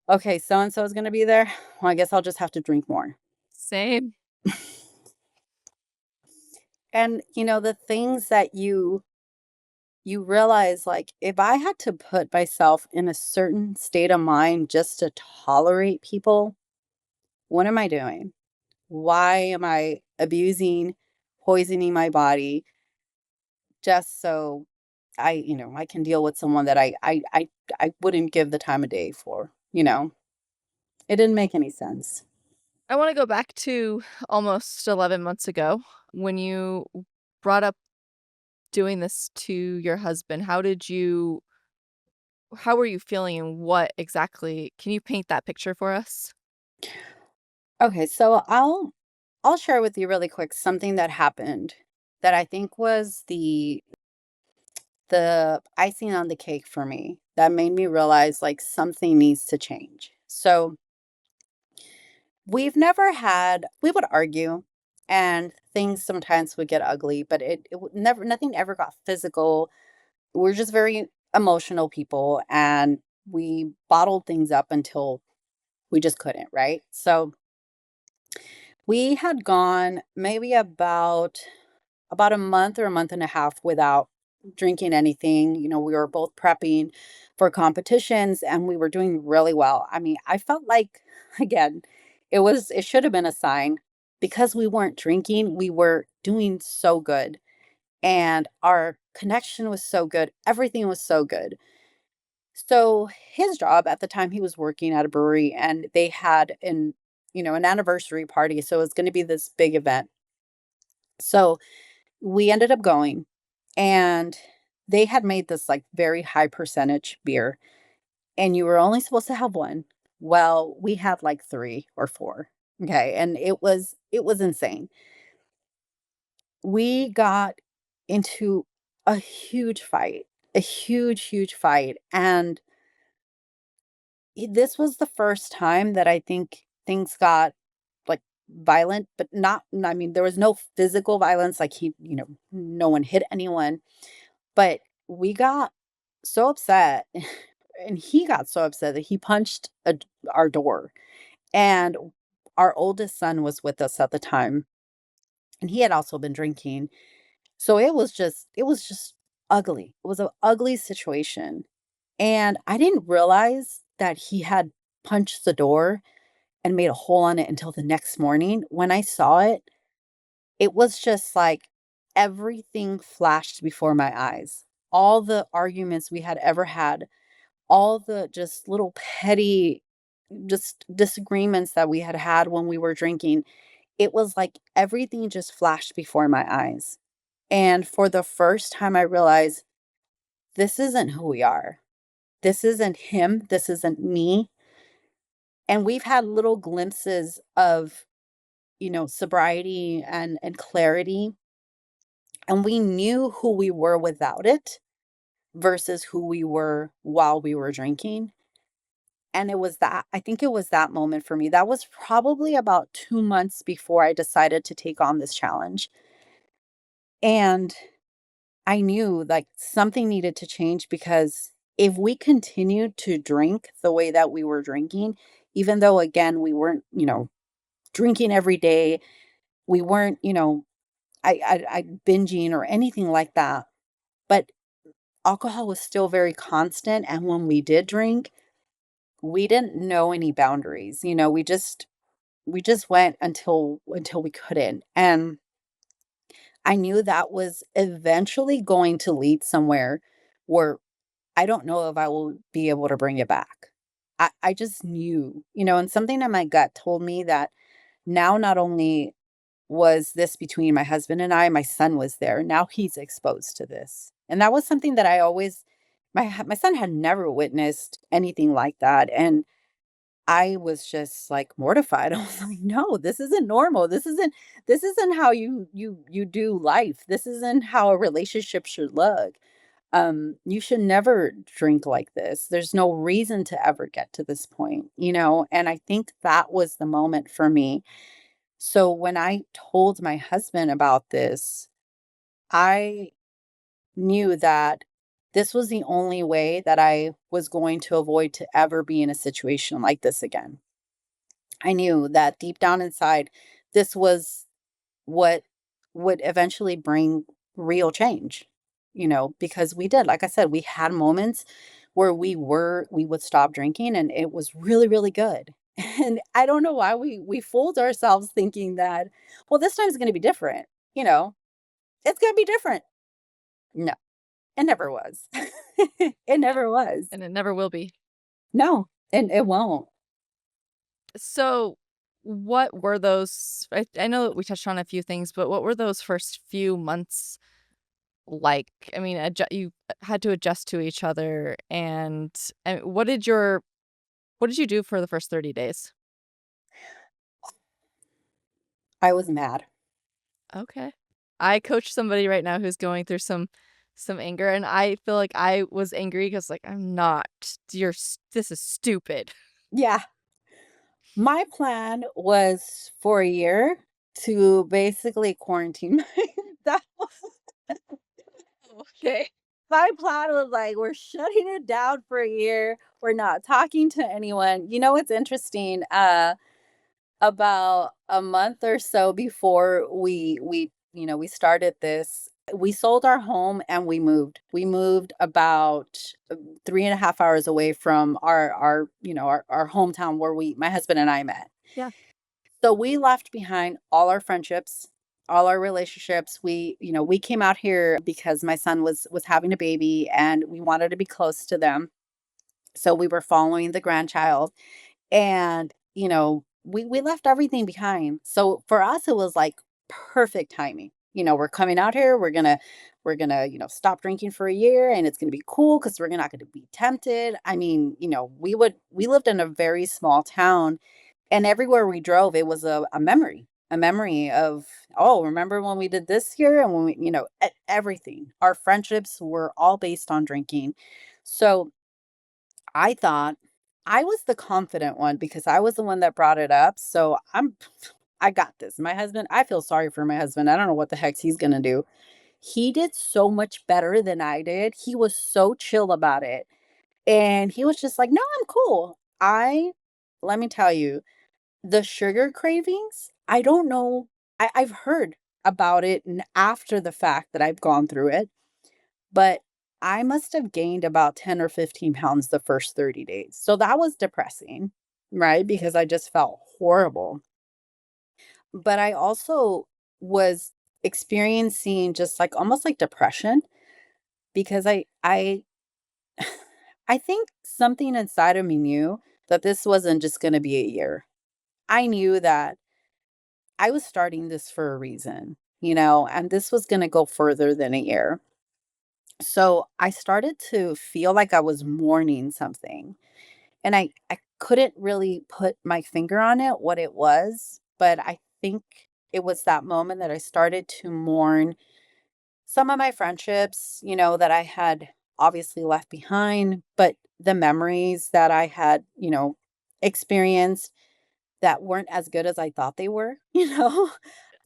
okay, so and so is going to be there. Well, I guess I'll just have to drink more. Same. And the things that you realize, like, if I had to put myself in a certain state of mind just to tolerate people, what am I doing? Why am I abusing, poisoning my body just so I can deal with someone that I wouldn't give the time of day for, you know? It didn't make any sense. I wanna go back to almost 11 months ago when you brought up doing this to your husband. How were you feeling and what exactly can you paint that picture for us? Okay, so I'll share with you really quick something that happened that I think was the icing on the cake for me that made me realize like something needs to change. So, we would argue and things sometimes would get ugly, but it would never nothing ever got physical. We're just very emotional people and we bottled things up until we just couldn't, right? So, we had gone maybe about a month or a month and a half without drinking anything. We were both prepping for competitions and we were doing really well. I mean, I felt like again, it should have been a sign because we weren't drinking, we were doing so good and our connection was so good. Everything was so good. So his job at the time he was working at a brewery and they had an anniversary party. So it was going to be this big event. So we ended up going, and they had made this, like, very high percentage beer, and you were only supposed to have 1. Well, we had, like, 3 or 4, okay, and it was insane. We got into a huge, huge fight, and this was the first time that I think things got, like, violent, but not I mean, there was no physical violence, like, no one hit anyone. But we got so upset, and he got so upset that he punched our door, and our oldest son was with us at the time, and he had also been drinking. So it was just ugly. It was an ugly situation, and I didn't realize that he had punched the door and made a hole on it until the next morning. When I saw it, it was just like everything flashed before my eyes. All the arguments we had ever had, all the just little petty just disagreements that we had had when we were drinking, it was like everything just flashed before my eyes. And for the first time, I realized this isn't who we are. This isn't him. This isn't me. And we've had little glimpses of, sobriety and clarity. And we knew who we were without it versus who we were while we were drinking. And I think it was that moment for me. That was probably about 2 months before I decided to take on this challenge. And I knew, like, something needed to change because if we continued to drink the way that we were drinking, even though, again, we weren't, drinking every day, we weren't, I binging or anything like that, but alcohol was still very constant, and when we did drink, we didn't know any boundaries. We just went until we couldn't, and I knew that was eventually going to lead somewhere where I don't know if I will be able to bring it back. I just knew, and something in my gut told me that now not only was this between my husband and I, my son was there, now he's exposed to this, and that was something that I always my son had never witnessed anything like that, and I was just, like, mortified. I was like, "No, this isn't normal. This isn't how you do life. This isn't how a relationship should look." You should never drink like this. There's no reason to ever get to this point, you know? And I think that was the moment for me. So when I told my husband about this, I knew that this was the only way that I was going to avoid to ever be in a situation like this again. I knew that deep down inside, this was what would eventually bring real change, you know, because we did, like I said, we had moments where we would stop drinking and it was really, really good. And I don't know why we fooled ourselves thinking that, well, this time's gonna be different, you know, it's gonna be different. No, it never was. It Yeah, never was. and it never will be. No, and it won't. So, what were those I know that we touched on a few things, but what were those first few months like? I mean, you had to adjust to each other, and what did you do for the first 30 days? I was mad. Okay. I coach somebody right now who's going through some anger, and I feel like I was angry because like, "I'm not. This is stupid." Yeah. My plan was for a year to basically quarantine myself. Okay. My plan was like, we're shutting it down for a year. We're not talking to anyone. You know what's interesting? About a month or so before we started this, we sold our home and we moved. We moved about 3.5 hours away from our hometown where we my husband and I met. Yeah. So we left behind all our friendships, all our relationships. We came out here because my son was having a baby and we wanted to be close to them. So we were following the grandchild and, we left everything behind. So for us it was like perfect timing. We're coming out here, we're gonna stop drinking for a year and it's gonna be cool because we're not gonna be tempted. I mean, we lived in a very small town and everywhere we drove, it was a memory of, oh, remember when we did this here? And when everything, our friendships were all based on drinking. So I thought I was the confident one because I was the one that brought it up. So I got this. My husband, I feel sorry for my husband. I don't know what the heck he's going to do. He did so much better than I did. He was so chill about it. And he was just like, no, I'm cool. Let me tell you, the sugar cravings, I don't know. I've heard about it after the fact that I've gone through it, but I must have gained about 10 or 15 pounds the first 30 days. So that was depressing, right? Because I just felt horrible. But I also was experiencing just like almost like depression because I think something inside of me knew that this wasn't just going to be a year. I knew that I was starting this for a reason, and this was going to go further than a year. So I started to feel like I was mourning something. And I couldn't really put my finger on it, what it was, but I think it was that moment that I started to mourn some of my friendships, that I had obviously left behind, but the memories that I had, experienced that weren't as good as I thought they were, you know?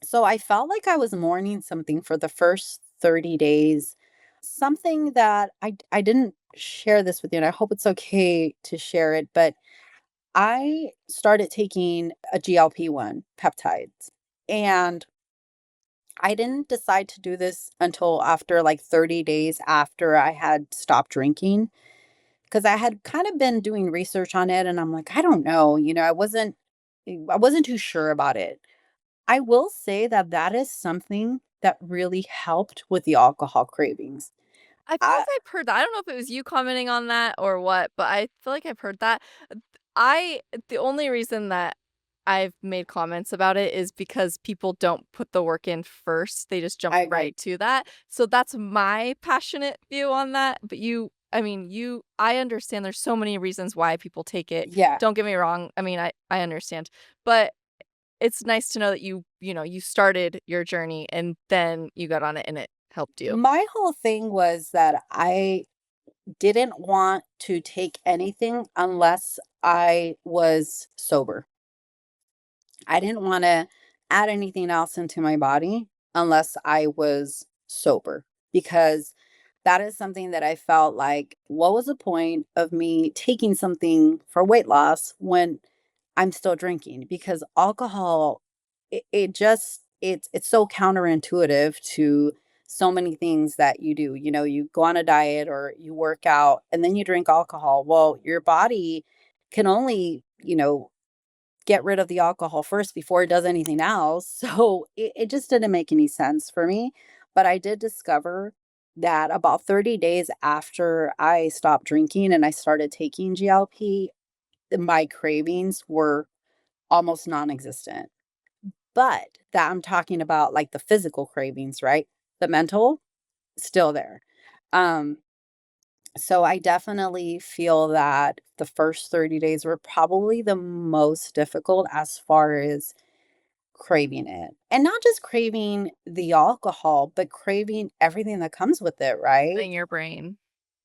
So I felt like I was mourning something for the first 30 days, something that I didn't share this with you, and I hope it's okay to share it, but I started taking a GLP-1 peptides, and I didn't decide to do this until after like 30 days after I had stopped drinking because I had kind of been doing research on it and I'm like, I don't know, I wasn't too sure about it. I will say that that is something that really helped with the alcohol cravings. I feel I like I've heard that. I don't know if it was you commenting on that or what, but I feel like I've heard that. I the only reason that I've made comments about it is because people don't put the work in first. They just jump I agree. right to that. So that's my passionate view on that. But I understand there's so many reasons why people take it. Yeah. Don't get me wrong. I mean, I understand. But it's nice to know that you started your journey and then you got on it and it helped you? My whole thing was that I didn't want to take anything unless I was sober. I didn't wanna add anything else into my body unless I was sober, because that is something that I felt like, what was the point of me taking something for weight loss when I'm still drinking? Because alcohol, it just it's so counterintuitive to so many things that you do. You know, you go on a diet or you work out and then you drink alcohol. Well, your body can only, get rid of the alcohol first before it does anything else. So it just didn't make any sense for me. But I did discover that about 30 days after I stopped drinking and I started taking GLP, my cravings were almost non existent. But that I'm talking about like the physical cravings, right? The mental, still there. Um, so I definitely feel that the first 30 days were probably the most difficult as far as craving it. And not just craving the alcohol, but craving everything that comes with it, right? In your brain.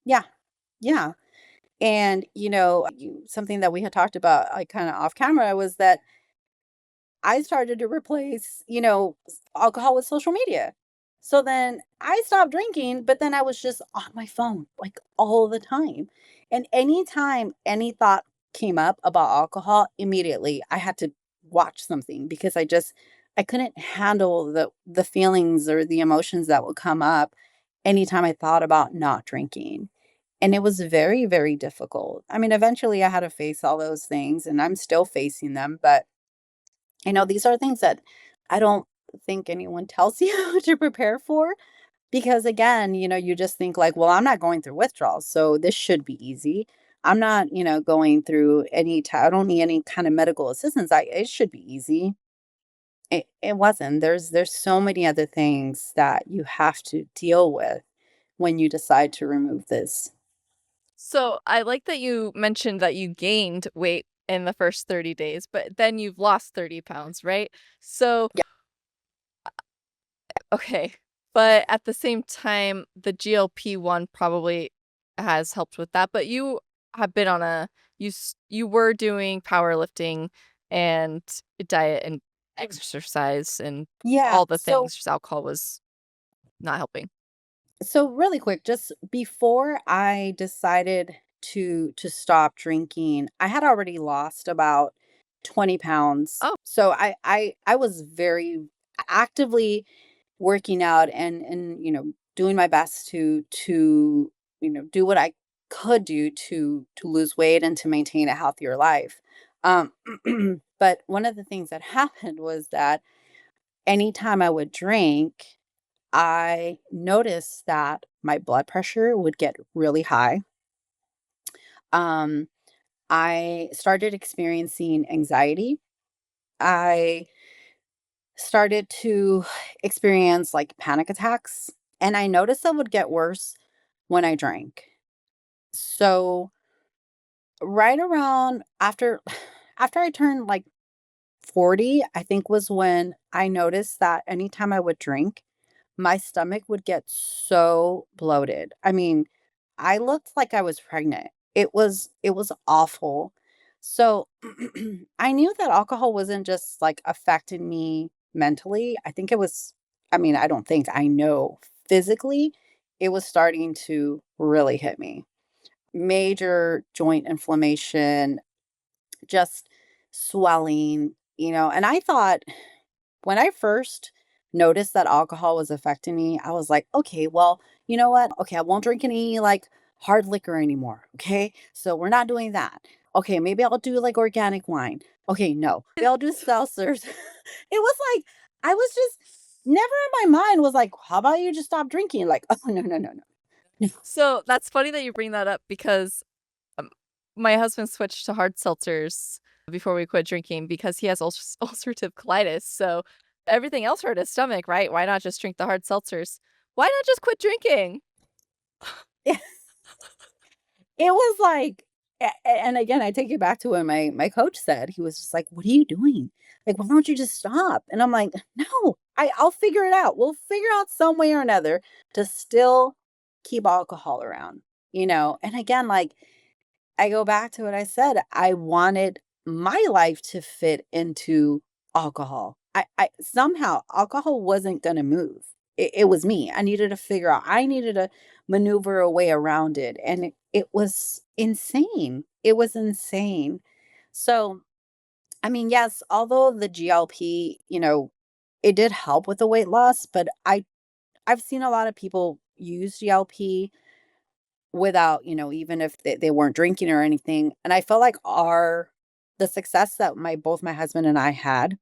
Yeah. Yeah. And, something that we had talked about, like kind of off camera, was that I started to replace, alcohol with social media. So then I stopped drinking, but then I was just on my phone like all the time. And anytime any thought came up about alcohol, immediately I had to watch something because I couldn't handle the feelings or the emotions that would come up anytime I thought about not drinking. And it was very, very difficult. I mean, eventually I had to face all those things and I'm still facing them, but these are things that I don't think anyone tells you to prepare for because, again, you just think like, well, I'm not going through withdrawals, so this should be easy. I'm not, going through I don't need any kind of medical assistance. It should be easy. It wasn't. There's so many other things that you have to deal with when you decide to remove this. So I like that you mentioned that you gained weight in the first 30 days, but then you've lost 30 pounds, right? So, Yeah. okay. But at the same time, the GLP-1 probably has helped with that. But you have been on you were doing powerlifting and diet and exercise and Yeah. all the things, just alcohol was not helping. So really quick, just before I decided to stop drinking, I had already lost about 20 pounds. Oh, So I was very actively working out and doing my best to do what I could do to lose weight and to maintain a healthier life. Um but one of the things that happened was that anytime I would drink, I noticed that my blood pressure would get really high. Um, I started experiencing anxiety. I started to experience like panic attacks, and I noticed that would get worse when I drank. So, right around after I turned like 40, I think was when I noticed that anytime I would drink, my stomach would get so bloated. I mean, I looked like I was pregnant. It was awful. So, I knew that alcohol wasn't just, like, affecting me mentally. I don't think, I know physically, it was starting to really hit me. Major joint inflammation, just swelling, and I thought when I first noticed that alcohol was affecting me, I was like, "Okay, well, you know what? Okay, I won't drink any, like, hard liquor anymore, okay? So we're not doing that. Okay, maybe I'll do, like, organic wine. Okay, no. Maybe I'll do seltzers." It was like I was just never in my mind was like, "How about you just stop drinking?" Like, "Oh, no, no, no, no. No." so that's funny that you bring that up because Um, my husband switched to hard seltzers before we quit drinking because he has ulcerative colitis, so everything else hurt his stomach, right? Why not just drink the hard seltzers? Why not just quit drinking? It was like And again, I take it back to what my coach said. He was just like, "What are you doing? Like, why don't you just stop?" And I'm like, "No, I'll figure it out. We'll figure out some way or another to still keep alcohol around, you know?" And again, like, I go back to what I said. I wanted my life to fit into alcohol. I somehow alcohol wasn't gonna move. It was me. I needed to figure out. I needed to maneuver a way around it, and it was insane. It was insane. So, I mean, yes, although the GLP, it did help with the weight loss, but I've seen a lot of people use GLP without, even if they weren't drinking or anything, and I felt like our the success that my husband and I had,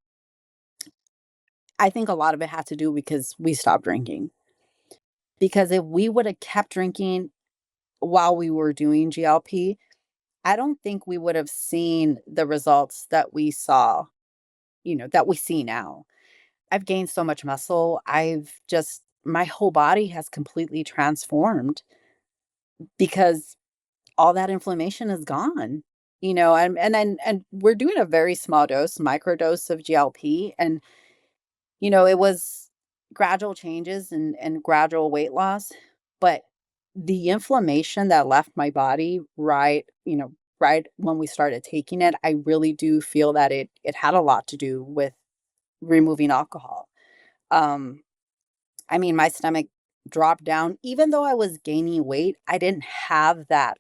I think a lot of it had to do because we stopped drinking. Because if we woulda kept drinking while we were doing GLP, I don't think we would have seen the results that we saw, that we see now. I've gained so much muscle. I've just my whole body has completely transformed because all that inflammation is gone, and we're doing a very small dose, micro dose of GLP, and, it was gradual changes and gradual weight loss, but the inflammation that left my body right when we started taking it, I really do feel that it had a lot to do with removing alcohol. Um, I mean, my stomach dropped down even though I was gaining weight, I didn't have that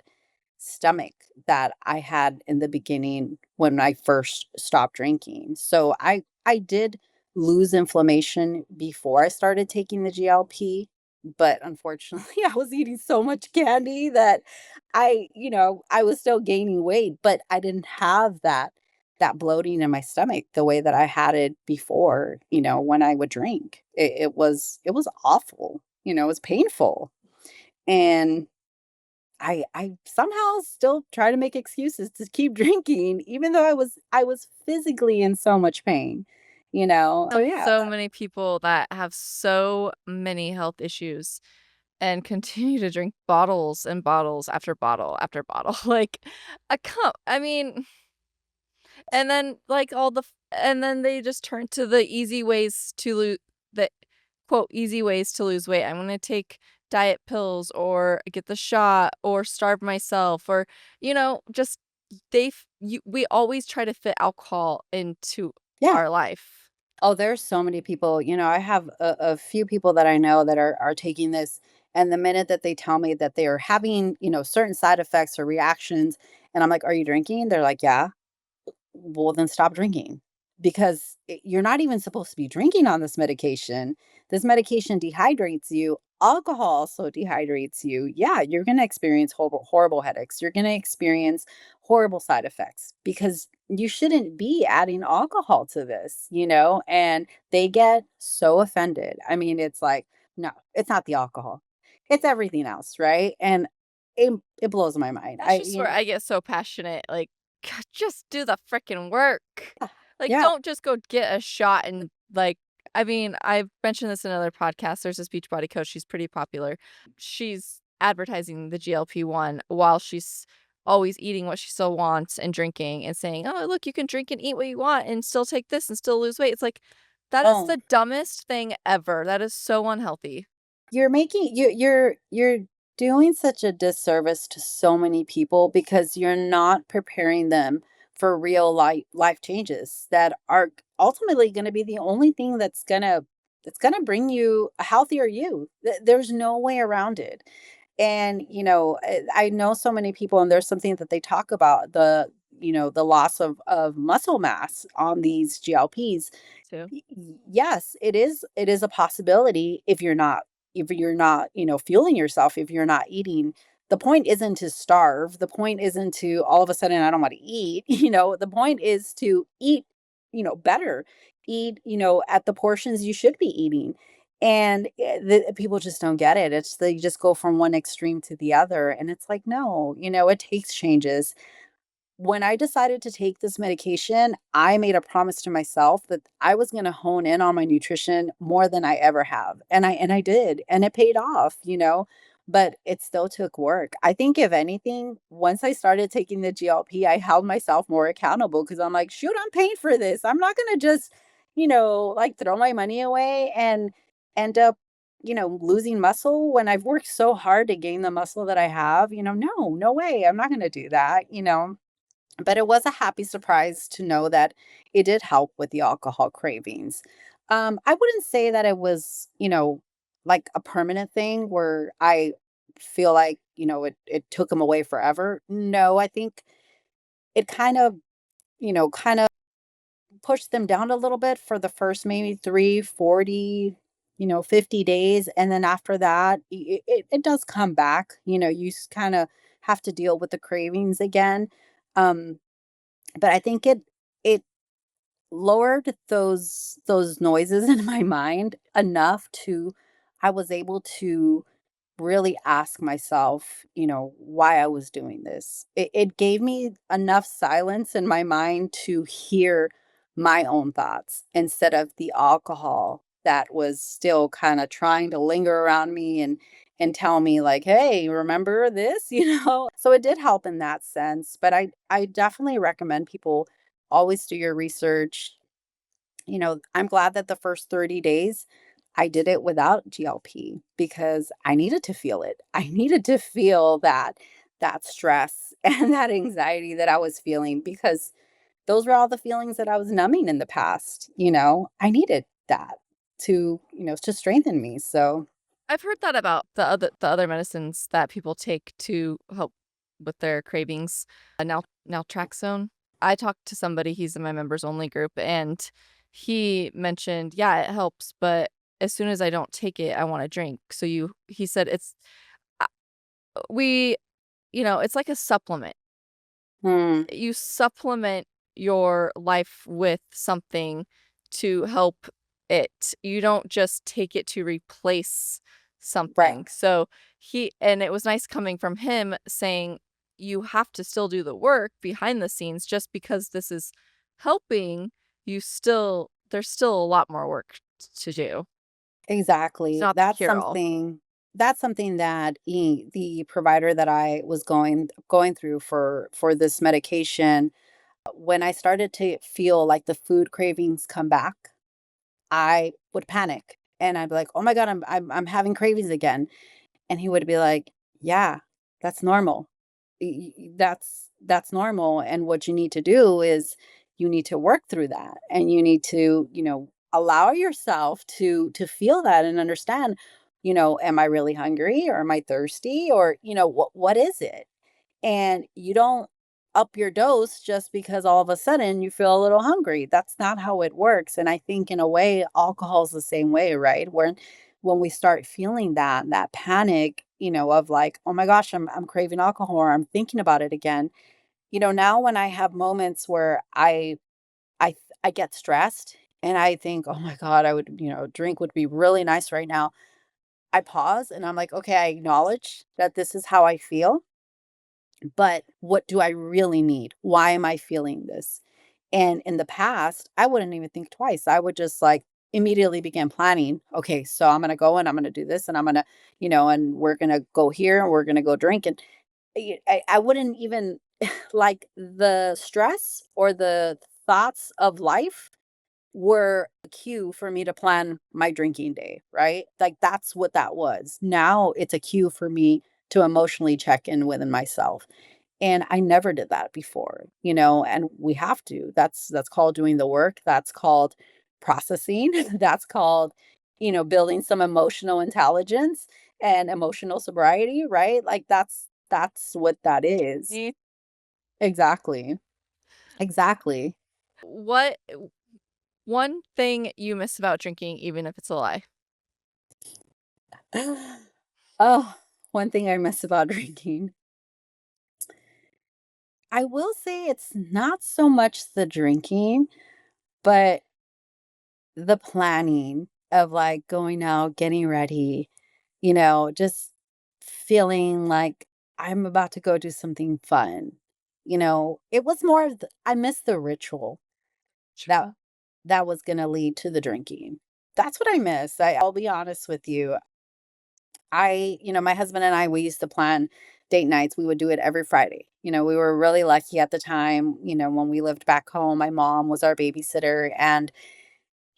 stomach that I had in the beginning when I first stopped drinking. So I did lose inflammation before I started taking the GLP, but unfortunately I was eating so much candy that I was still gaining weight, but I didn't have that bloating in my stomach the way that I had it before, when I would drink. It was awful. It was painful. And I somehow still try to make excuses to keep drinking even though I was physically in so much pain, So yeah, So many people that have so many health issues and continue to drink bottles and bottles after bottle after bottle. Like, a cup. I mean, and then, like, and then they just turn to the easy ways to lose the quote, "easy ways to lose weight." I'm gonna take diet pills or get the shot or starve myself or, just we always try to fit alcohol into yeah. our life. Oh, there's so many people, I have a few people that I know that are taking this, and the minute that they tell me that they are having, certain side effects or reactions, and I'm like, "Are you drinking?" They're like, "Yeah." Well, then stop drinking because you're not even supposed to be drinking on this medication. This medication dehydrates you. Alcohol also dehydrates you. Yeah, you're going to experience horrible, horrible headaches. You're going to experience horrible side effects because you shouldn't be adding alcohol to this, and they get so offended. I mean, it's like, no, it's not the alcohol, it's everything else, right? And it blows my mind. That's just where I get so passionate, like, "God, just do the fricking work." Like, Yeah. don't just go get a shot and, like I mean, I've mentioned this in another podcast, there's this Beachbody coach, she's pretty popular. She's advertising the GLP-1 while she's always eating what she still wants and drinking and saying, "Oh, look, you can drink and eat what you want and still take this and still lose weight." It's like, that is Oh, the dumbest thing ever, that is so unhealthy. you're doing such a disservice to so many people because you're not preparing them for real life changes that are ultimately going to be the only thing that's gonna bring you a healthier you. There's no way around it. And I know so many people, and there's something that they talk about the loss of muscle mass on these GLPs. Too. Yes, it is a possibility if you're not, fueling yourself, if you're not eating. The point isn't to starve. The point isn't to all of a sudden I don't want to eat, the point is to eat, better. Eat, at the portions you should be eating. And people just don't get it. It's they just go from one extreme to the other and it's like no, it takes changes. When I decided to take this medication, I made a promise to myself that I was gonna hone in on my nutrition more than I ever have, and I did, and it paid off. but it still took work. I think if anything, once I started taking the GLP, I held myself more accountable because I'm like, shoot, I'm paying for this. I'm not gonna just, like throw my money away and end up, losing muscle when I've worked so hard to gain the muscle that I have. No, no way. I'm not gonna do that. But it was a happy surprise to know that it did help with the alcohol cravings. I wouldn't say that it was, like a permanent thing where I feel like, it took them away forever. No, I think it kind of pushed them down a little bit for the first maybe 3, 40, 50 days. And then after that, it does come back. You kind of have to deal with the cravings again. Um, but I think it lowered those noises in my mind enough to I was able to really ask myself, why I was doing this. It gave me enough silence in my mind to hear my own thoughts instead of the alcohol that was still kind of trying to linger around me and tell me like, "Hey, remember this?" So it did help in that sense, but I definitely recommend people always do your research. I'm glad that the first 30 days I did it without GLP because I needed to feel it. I needed to feel that stress and that anxiety that I was feeling because those were all the feelings that I was numbing in the past. I needed that to strengthen me. So, I've heard that about the other medicines that people take to help with their cravings. Naltrexone. I talked to somebody, he's in my members only group, and he mentioned, yeah, it helps, but as soon as I don't take it, I want to drink. So he said uh, we, it's like a supplement. hmm, You supplement your life with something to help it. You don't just take it to replace right. something. So and it was nice coming from him saying, you have to still do the work behind the scenes just because this is helping there's still a lot more work to do. It's Exactly. not the cure all. That's something that the provider that I was going through for this medication, when I started to feel like the food cravings come back, I would panic and I'd be like, "Oh my god, I'm having cravings again." And he would be like, "Yeah, that's normal. That's normal, and what you need to do is you need to work through that, and you need to, allow yourself to feel that and understand, am I really hungry or am I thirsty or, what is it?" And you don't up your dose just because all of a sudden you feel a little hungry. That's not how it works. And I think in a way, alcohol is the same way, right? When we start feeling that panic, of like, oh my gosh, I'm craving alcohol or I'm thinking about it again. Now when I have moments where I get stressed and I think, oh my God, I would, drink would be really nice right now. I pause and I'm like, okay, I acknowledge that this is how I feel, but what do I really need? Why am I feeling this? And in the past, I wouldn't even think twice. I would just like immediately begin planning. Okay, so I'm gonna go and I'm gonna do this and I'm gonna, and we're gonna go here and we're gonna go drink. And I wouldn't even like the stress or the thoughts of life were a cue for me to plan my drinking day, right? Like that's what that was. Now it's a cue for me to emotionally check in within myself. And I never did that before, and we have to. That's called doing the work. That's called processing. That's called, building some emotional intelligence and emotional sobriety, right? Like that's what that is. Me. Exactly. Exactly. What one thing you miss about drinking, even if it's a lie? Oh, one thing I miss about drinking. I will say it's not so much the drinking, but the planning of, like, going out, getting ready, just feeling like I'm about to go do something fun. It was more of I miss the ritual that True. that was gonna lead to the drinking. That's what I miss. I'll be honest with you. my husband and I, we used to plan date nights. We would do it every Friday. We were really lucky at the time, when we lived back home, my mom was our babysitter, and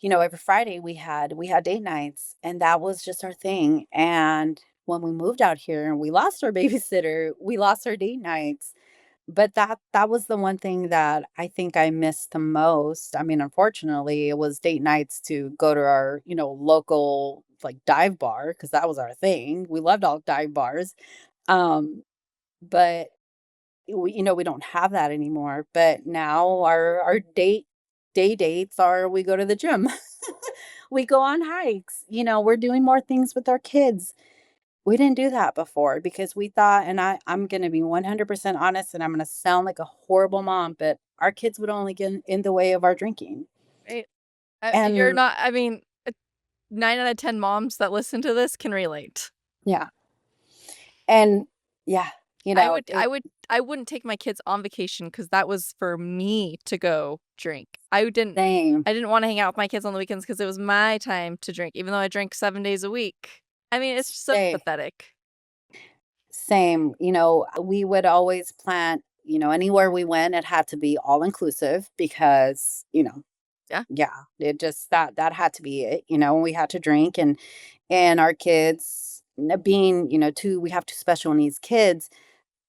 every Friday we had date nights, and that was just our thing. And when we moved out here and we lost our babysitter, we lost our date nights. But that was the one thing that I think I missed the most. I mean, unfortunately, it was date nights to go to our, local, like, dive bar, because that was our thing. We loved all dive bars. Um, but we don't have that anymore. But now our day dates are, we go to the gym. We go on hikes. We're doing more things with our kids. We didn't do that before because we thought, and I'm going to be 100% honest, and I'm going to sound like a horrible mom, but our kids would only get in the way of our drinking. Right? You're And not, I mean, 9 out of 10 moms that listen to this can relate. yeah. And yeah, I would I it would I wouldn't take my kids on vacation because that was for me to go drink. I didn't same, I didn't wanna hang out with my kids on the weekends because it was my time to drink, even though I drank 7 days a week. I mean, it's so same, pathetic. same. We would always plan, anywhere we went, it had to be all inclusive because, Yeah. yeah, it just that had to be it. We had to drink, and our kids, being, two we have two special needs kids.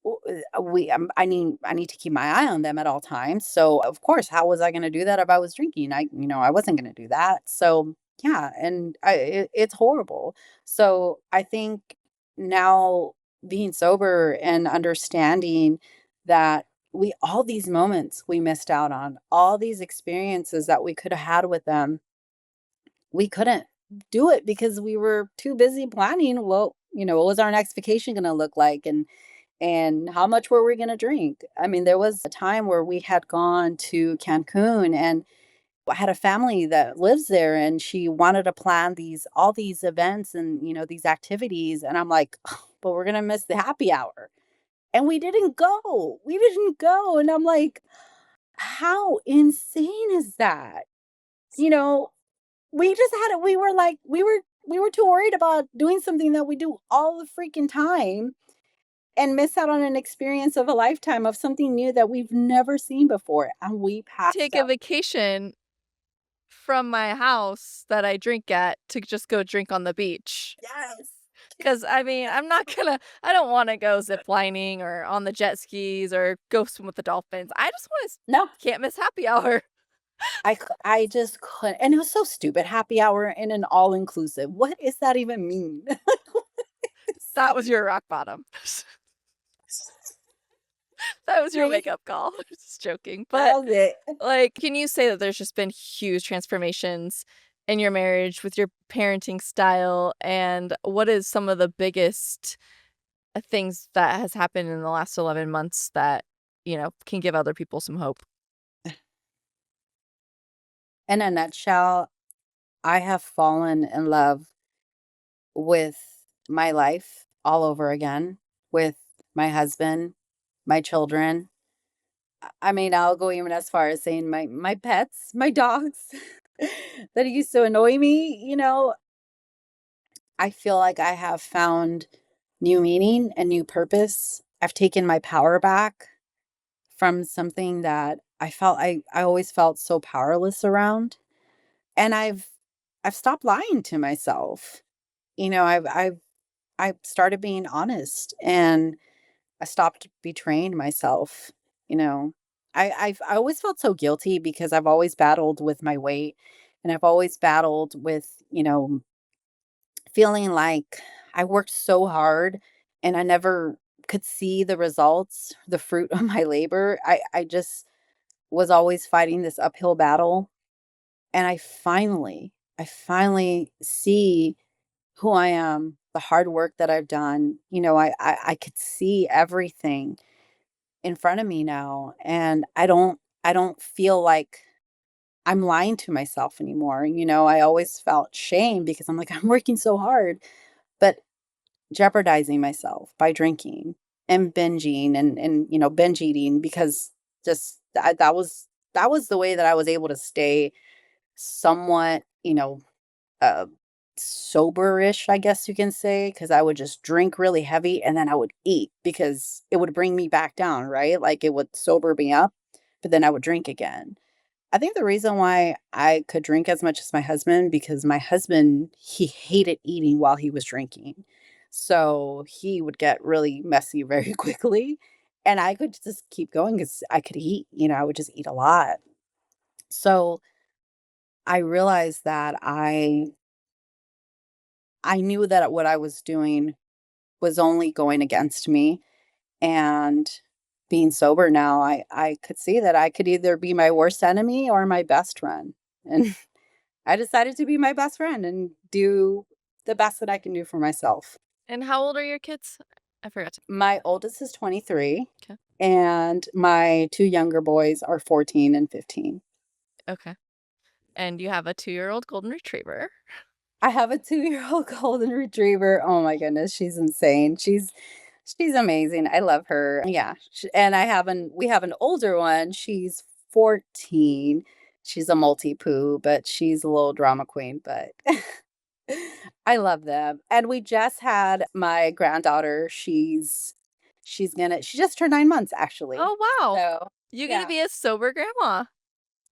I need to keep my eye on them at all times. So of course, how was I going to do that if I was drinking? I wasn't going to do that. So yeah, and it's horrible. So I think now, being sober and understanding that all these moments we missed out on, all these experiences that we could have had with them, we couldn't do it because we were too busy planning, well, what was our next vacation going to look like, and how much were we gonna drink? I mean, there was a time where we had gone to Cancun, and I had a family that lives there, and she wanted to plan all these events and, these activities, and I'm like, "Ugh, but we're gonna miss the happy hour." And we didn't go. We didn't go. And I'm like, how insane is that? You know, we just had it. We were too worried about doing something that we do all the freaking time, and miss out on an experience of a lifetime of something new that we've never seen before, and we passed Take a out. vacation from my house that I drink at to just go drink on the beach. Yes. 'Cause, I mean, I don't wanna go ziplining or on the jet skis or go swim with the dolphins. I just wanna No, can't miss happy hour. I just couldn't, and it was so stupid, happy hour in an all-inclusive. What does that even mean? That So was your rock bottom. That was your right? wake-up call. Just joking, That but, was it. like, can you say that there's just been huge transformations in your marriage with your parenting style, and what is some of the biggest, things that has happened in the last 11 months that, can give other people some hope? In a nutshell, I have fallen in love with my life all over again, with my husband, my children. I mean, I'll go even as far as saying my pets, my dogs that used to annoy me, I feel like I have found new meaning and new purpose. I've taken my power back from something that I always felt so powerless around. And I've stopped lying to myself. I've started being honest, and I stopped betraying myself, you know. I always felt so guilty because I've always battled with my weight, and I've always battled with, feeling like I worked so hard and I never could see the results, the fruit of my labor. I just was always fighting this uphill battle, and I finally see who I am, the hard work that I've done. I could see everything in front of me now, and I don't feel like I'm lying to myself anymore. I always felt shame because I'm like, I'm working so hard, but jeopardizing myself by drinking and binging, and binge eating, because just that was the way that I was able to stay somewhat, uh soberish, I guess you can say, because I would just drink really heavy and then I would eat because it would bring me back down, right? Like it would sober me up, but then I would drink again. I think the reason why I could drink as much as my husband, because my husband, he hated eating while he was drinking. So he would get really messy very quickly. And I could just keep going because I could eat, I would just eat a lot. So I realized that I knew that what I was doing was only going against me. And being sober now, I could see that I could either be my worst enemy or my best friend. And I decided to be my best friend and do the best that I can do for myself. And how old are your kids? I forgot to. My oldest is 23 Okay. and my 2 younger boys are 14 and 15. Okay. And you have a 2-year-old golden retriever. I have a 2-year-old golden retriever. Oh my goodness, she's insane. She's amazing. I love her. Yeah, and we have an older one. She's 14. She's a multi-poo, but she's a little drama queen, but I love them. And we just had my granddaughter. She just turned 9 months actually. Oh, wow. So, You get to yeah, be a sober grandma.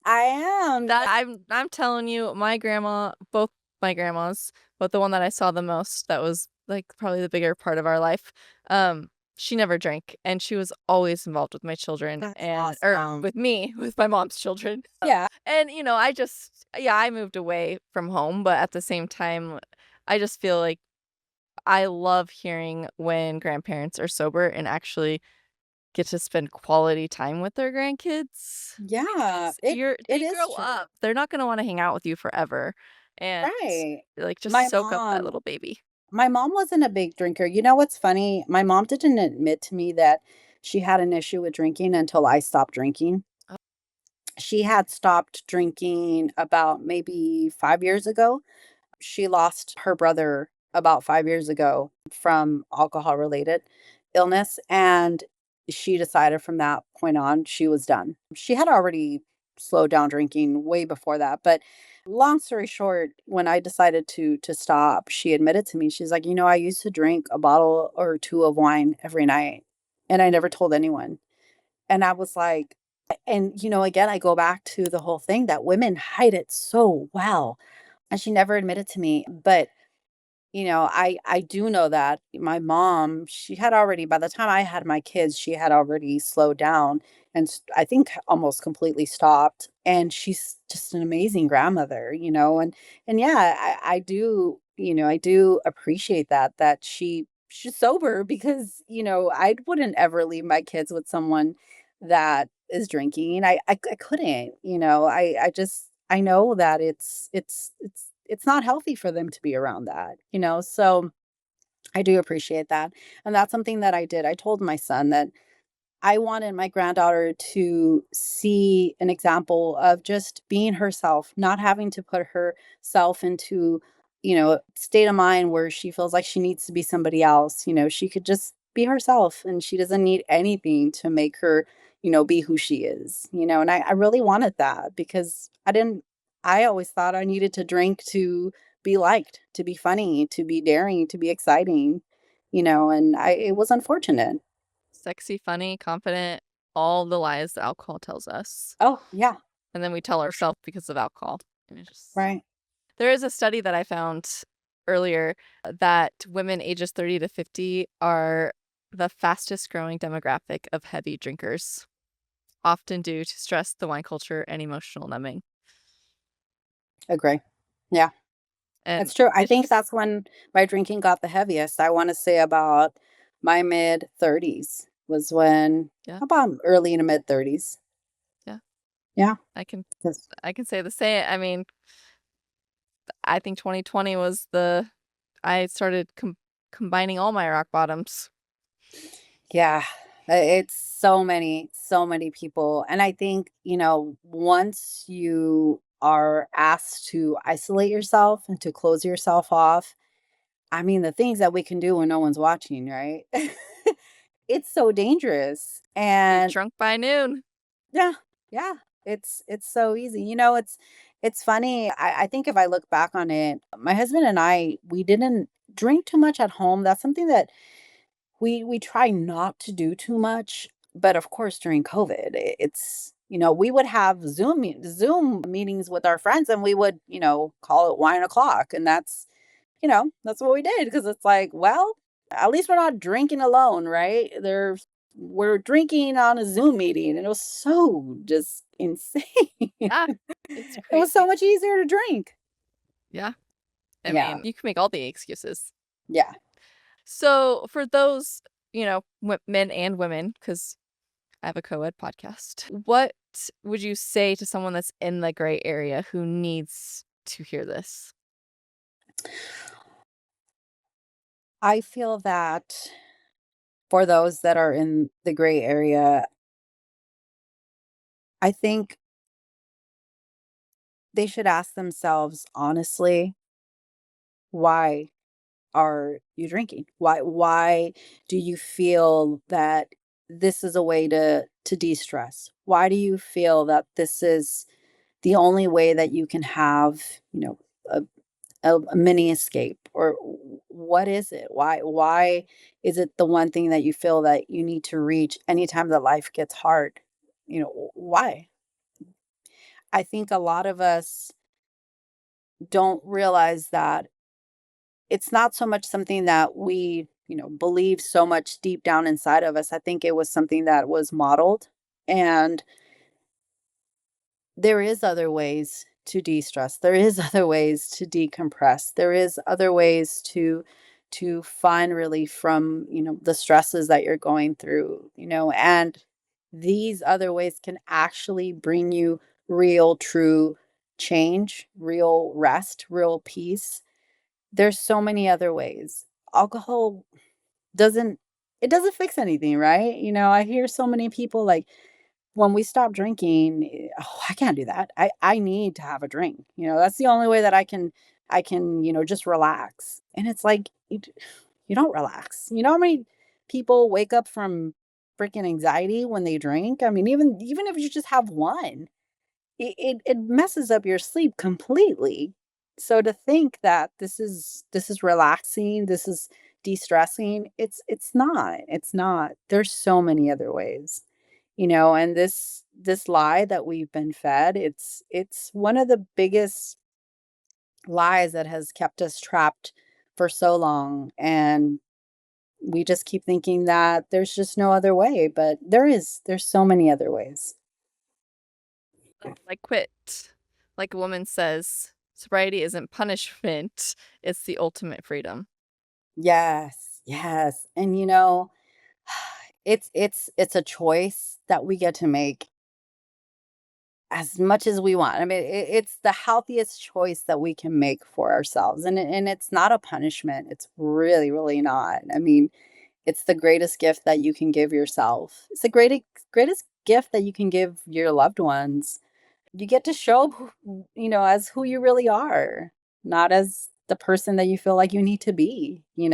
I am. That I'm telling you, my grandma, both my grandmas, but the one that I saw the most, that was, like, probably the bigger part of our life, she never drank, and she was always involved with my children That's and or awesome. with me, with my mom's children. Yeah. And, I just yeah, I moved away from home, but at the same time, I just feel like I love hearing when grandparents are sober and actually get to spend quality time with their grandkids Yeah, because it they is grow true. up. They're not gonna wanna hang out with you forever and, Right. like, just My soak up that mom little baby. my mom wasn't a big drinker. You know what's funny? My mom didn't admit to me that she had an issue with drinking until I stopped drinking. Oh, She had stopped drinking about maybe 5 years ago. She lost her brother about 5 years ago from alcohol-related illness, and she decided from that point on, she was done. She had already slowed down drinking way before that, but long story short, when I decided to stop, she admitted to me, she's like, I used to drink a bottle or 2 of wine every night, and I never told anyone." And I was like and, again, I go back to the whole thing that women hide it so well, and she never admitted to me, but I do know that my mom, she had already by the time I had my kids, she had already slowed down and I think almost completely stopped. And she's just an amazing grandmother, and yeah, I do, I do appreciate that she's sober because, I wouldn't ever leave my kids with someone that is drinking. I couldn't, I just I know that it's not healthy for them to be around that, so I do appreciate that, and that's something that I did. I told my son that I wanted my granddaughter to see an example of just being herself, not having to put herself into, state of mind where she feels like she needs to be somebody else. She could just be herself and she doesn't need anything to make her, be who she is, and I really wanted that because I always thought I needed to drink to be liked, to be funny, to be daring, to be exciting, and it was unfortunate. sexy, funny, confident, all the lies that alcohol tells us, Oh, yeah, and then we tell for sure. ourselves because of alcohol, and it's just Right. there is a study that I found earlier that women ages 30 to 50 are the fastest growing demographic of heavy drinkers, often due to stress, the wine culture, and emotional numbing. Agree. Yeah, And it's true. I it's think just that's when my drinking got the heaviest. I wanna say about my mid-30s was when yeah, about early to mid-30s. yeah. Yeah, I can 'cause I can say the same. I mean, I think 2020 was the I started combining all my rock bottoms. yeah, it's so many people, and I think, once you are asked to isolate yourself and to close yourself off, I mean, the things that we can do when no one's watching, right? It's so dangerous, Be and drunk by noon. yeah, yeah. It's so easy. It's funny. I think if I look back on it, my husband and I, we didn't drink too much at home. That's something that we try not to do too much. But of course, during COVID, we would have Zoom meetings with our friends, and we would, call it 1 o'clock, and that's what we did because it's like, well, at least we're not drinking alone, right? We're drinking on a Zoom meeting, and it was so just insane. Yeah, It it's was so crazy. much easier to drink. Yeah. I Yeah. mean, you can make all the excuses. Yeah. So for those, men and women, because I have a co-ed podcast, what would you say to someone that's in the gray area who needs to hear this? I feel that for those that are in the gray area, I think they should ask themselves honestly, why are you drinking? Why do you feel that this is a way to de-stress? Why do you feel that this is the only way that you can have, a, a mini escape? Or what is it? Why is it the one thing that you feel that you need to reach anytime that life gets hard? Why? I think a lot of us don't realize that it's not so much something that we, believe so much deep down inside of us. I think it was something that was modeled, and there is other ways to de-stress. There is other ways to decompress. There is other ways to find relief from, the stresses that you're going through, and these other ways can actually bring you real true change, real rest, real peace. There's so many other ways. Alcohol doesn't it doesn't fix anything, right? I hear so many people like, when we stop drinking, "Oh, I can't do that. I need to have a drink." That's the only way that I can, just relax. And it's like, you don't relax. You know how many people wake up from freaking anxiety when they drink? I mean, even if you just have one, it messes up your sleep completely. So to think that this is relaxing, this is de-stressing, it's not. There's so many other ways. And this lie that we've been fed, it's one of the biggest lies that has kept us trapped for so long, and we just keep thinking that there's just no other way, but there's so many other ways. Like quit. Like a woman says, sobriety isn't punishment, it's the ultimate freedom. Yes, yes. And it's a choice that we get to make as much as we want. I mean, it's the healthiest choice that we can make for ourselves. And it's not a punishment. It's really, really not. I mean, it's the greatest gift that you can give yourself. It's the greatest gift that you can give your loved ones. You get to show up, as who you really are, not as the person that you feel like you need to be. You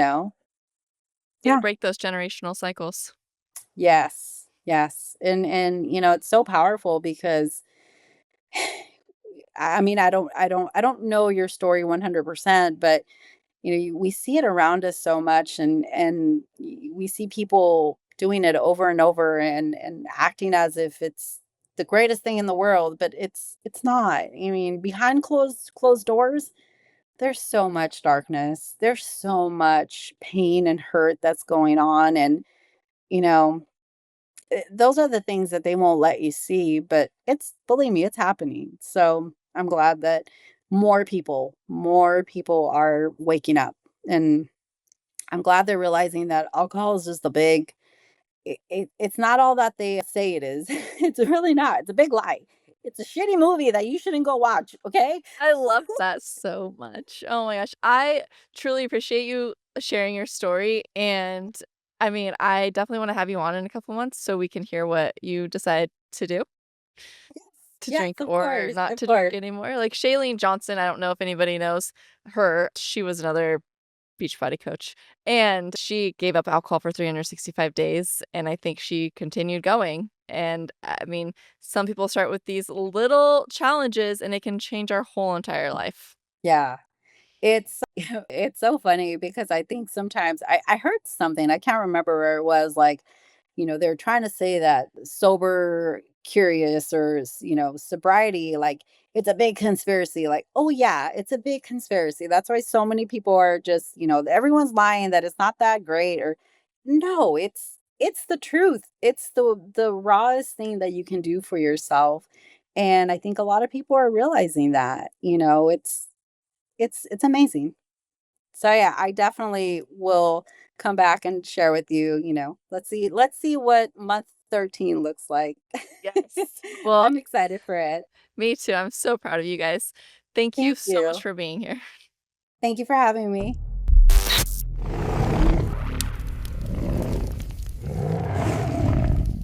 Yeah. break those generational cycles. Yes. Yes. And it's so powerful because I mean, I don't know your story 100%, but we see it around us so much, and we see people doing it over and over, and acting as if it's the greatest thing in the world, but it's not. I mean, behind closed doors, there's so much darkness. There's so much pain and hurt that's going on, and you know, those are the things that they won't let you see, but believe me, it's happening. So, I'm glad that more people are waking up, and I'm glad they're realizing that alcohol is just it's not all that they say it is. It's really not. It's a big lie. It's a shitty movie that you shouldn't go watch, okay? I love that so much. Oh my gosh. I truly appreciate you sharing your story, and, I mean, I definitely wanna have you on in a couple months so we can hear what you decide to do, to Yes, drink of or course, not of to drink course. anymore. Like, Shailene Johnson, I don't know if anybody knows her. She was another beach body coach, and she gave up alcohol for 365 days, and I think she continued going. And I mean, some people start with these little challenges and it can change our whole entire life. Yeah. It's it's so funny because I think sometimes I heard something, I can't remember where it was, like, they're trying to say that sober curious or sobriety, like, it's a big conspiracy. Like, oh yeah, it's a big conspiracy. That's why so many people are just, everyone's lying that it's not that great. Or no, it's the truth. It's the rawest thing that you can do for yourself. And I think a lot of people are realizing that, it's amazing. So yeah, I definitely will come back and share with you, let's see what month 13 looks like. Yes. Well, I'm excited for it. me too. I'm so proud of you guys. Thank you Thank so much you. for being here. Thank you for having me.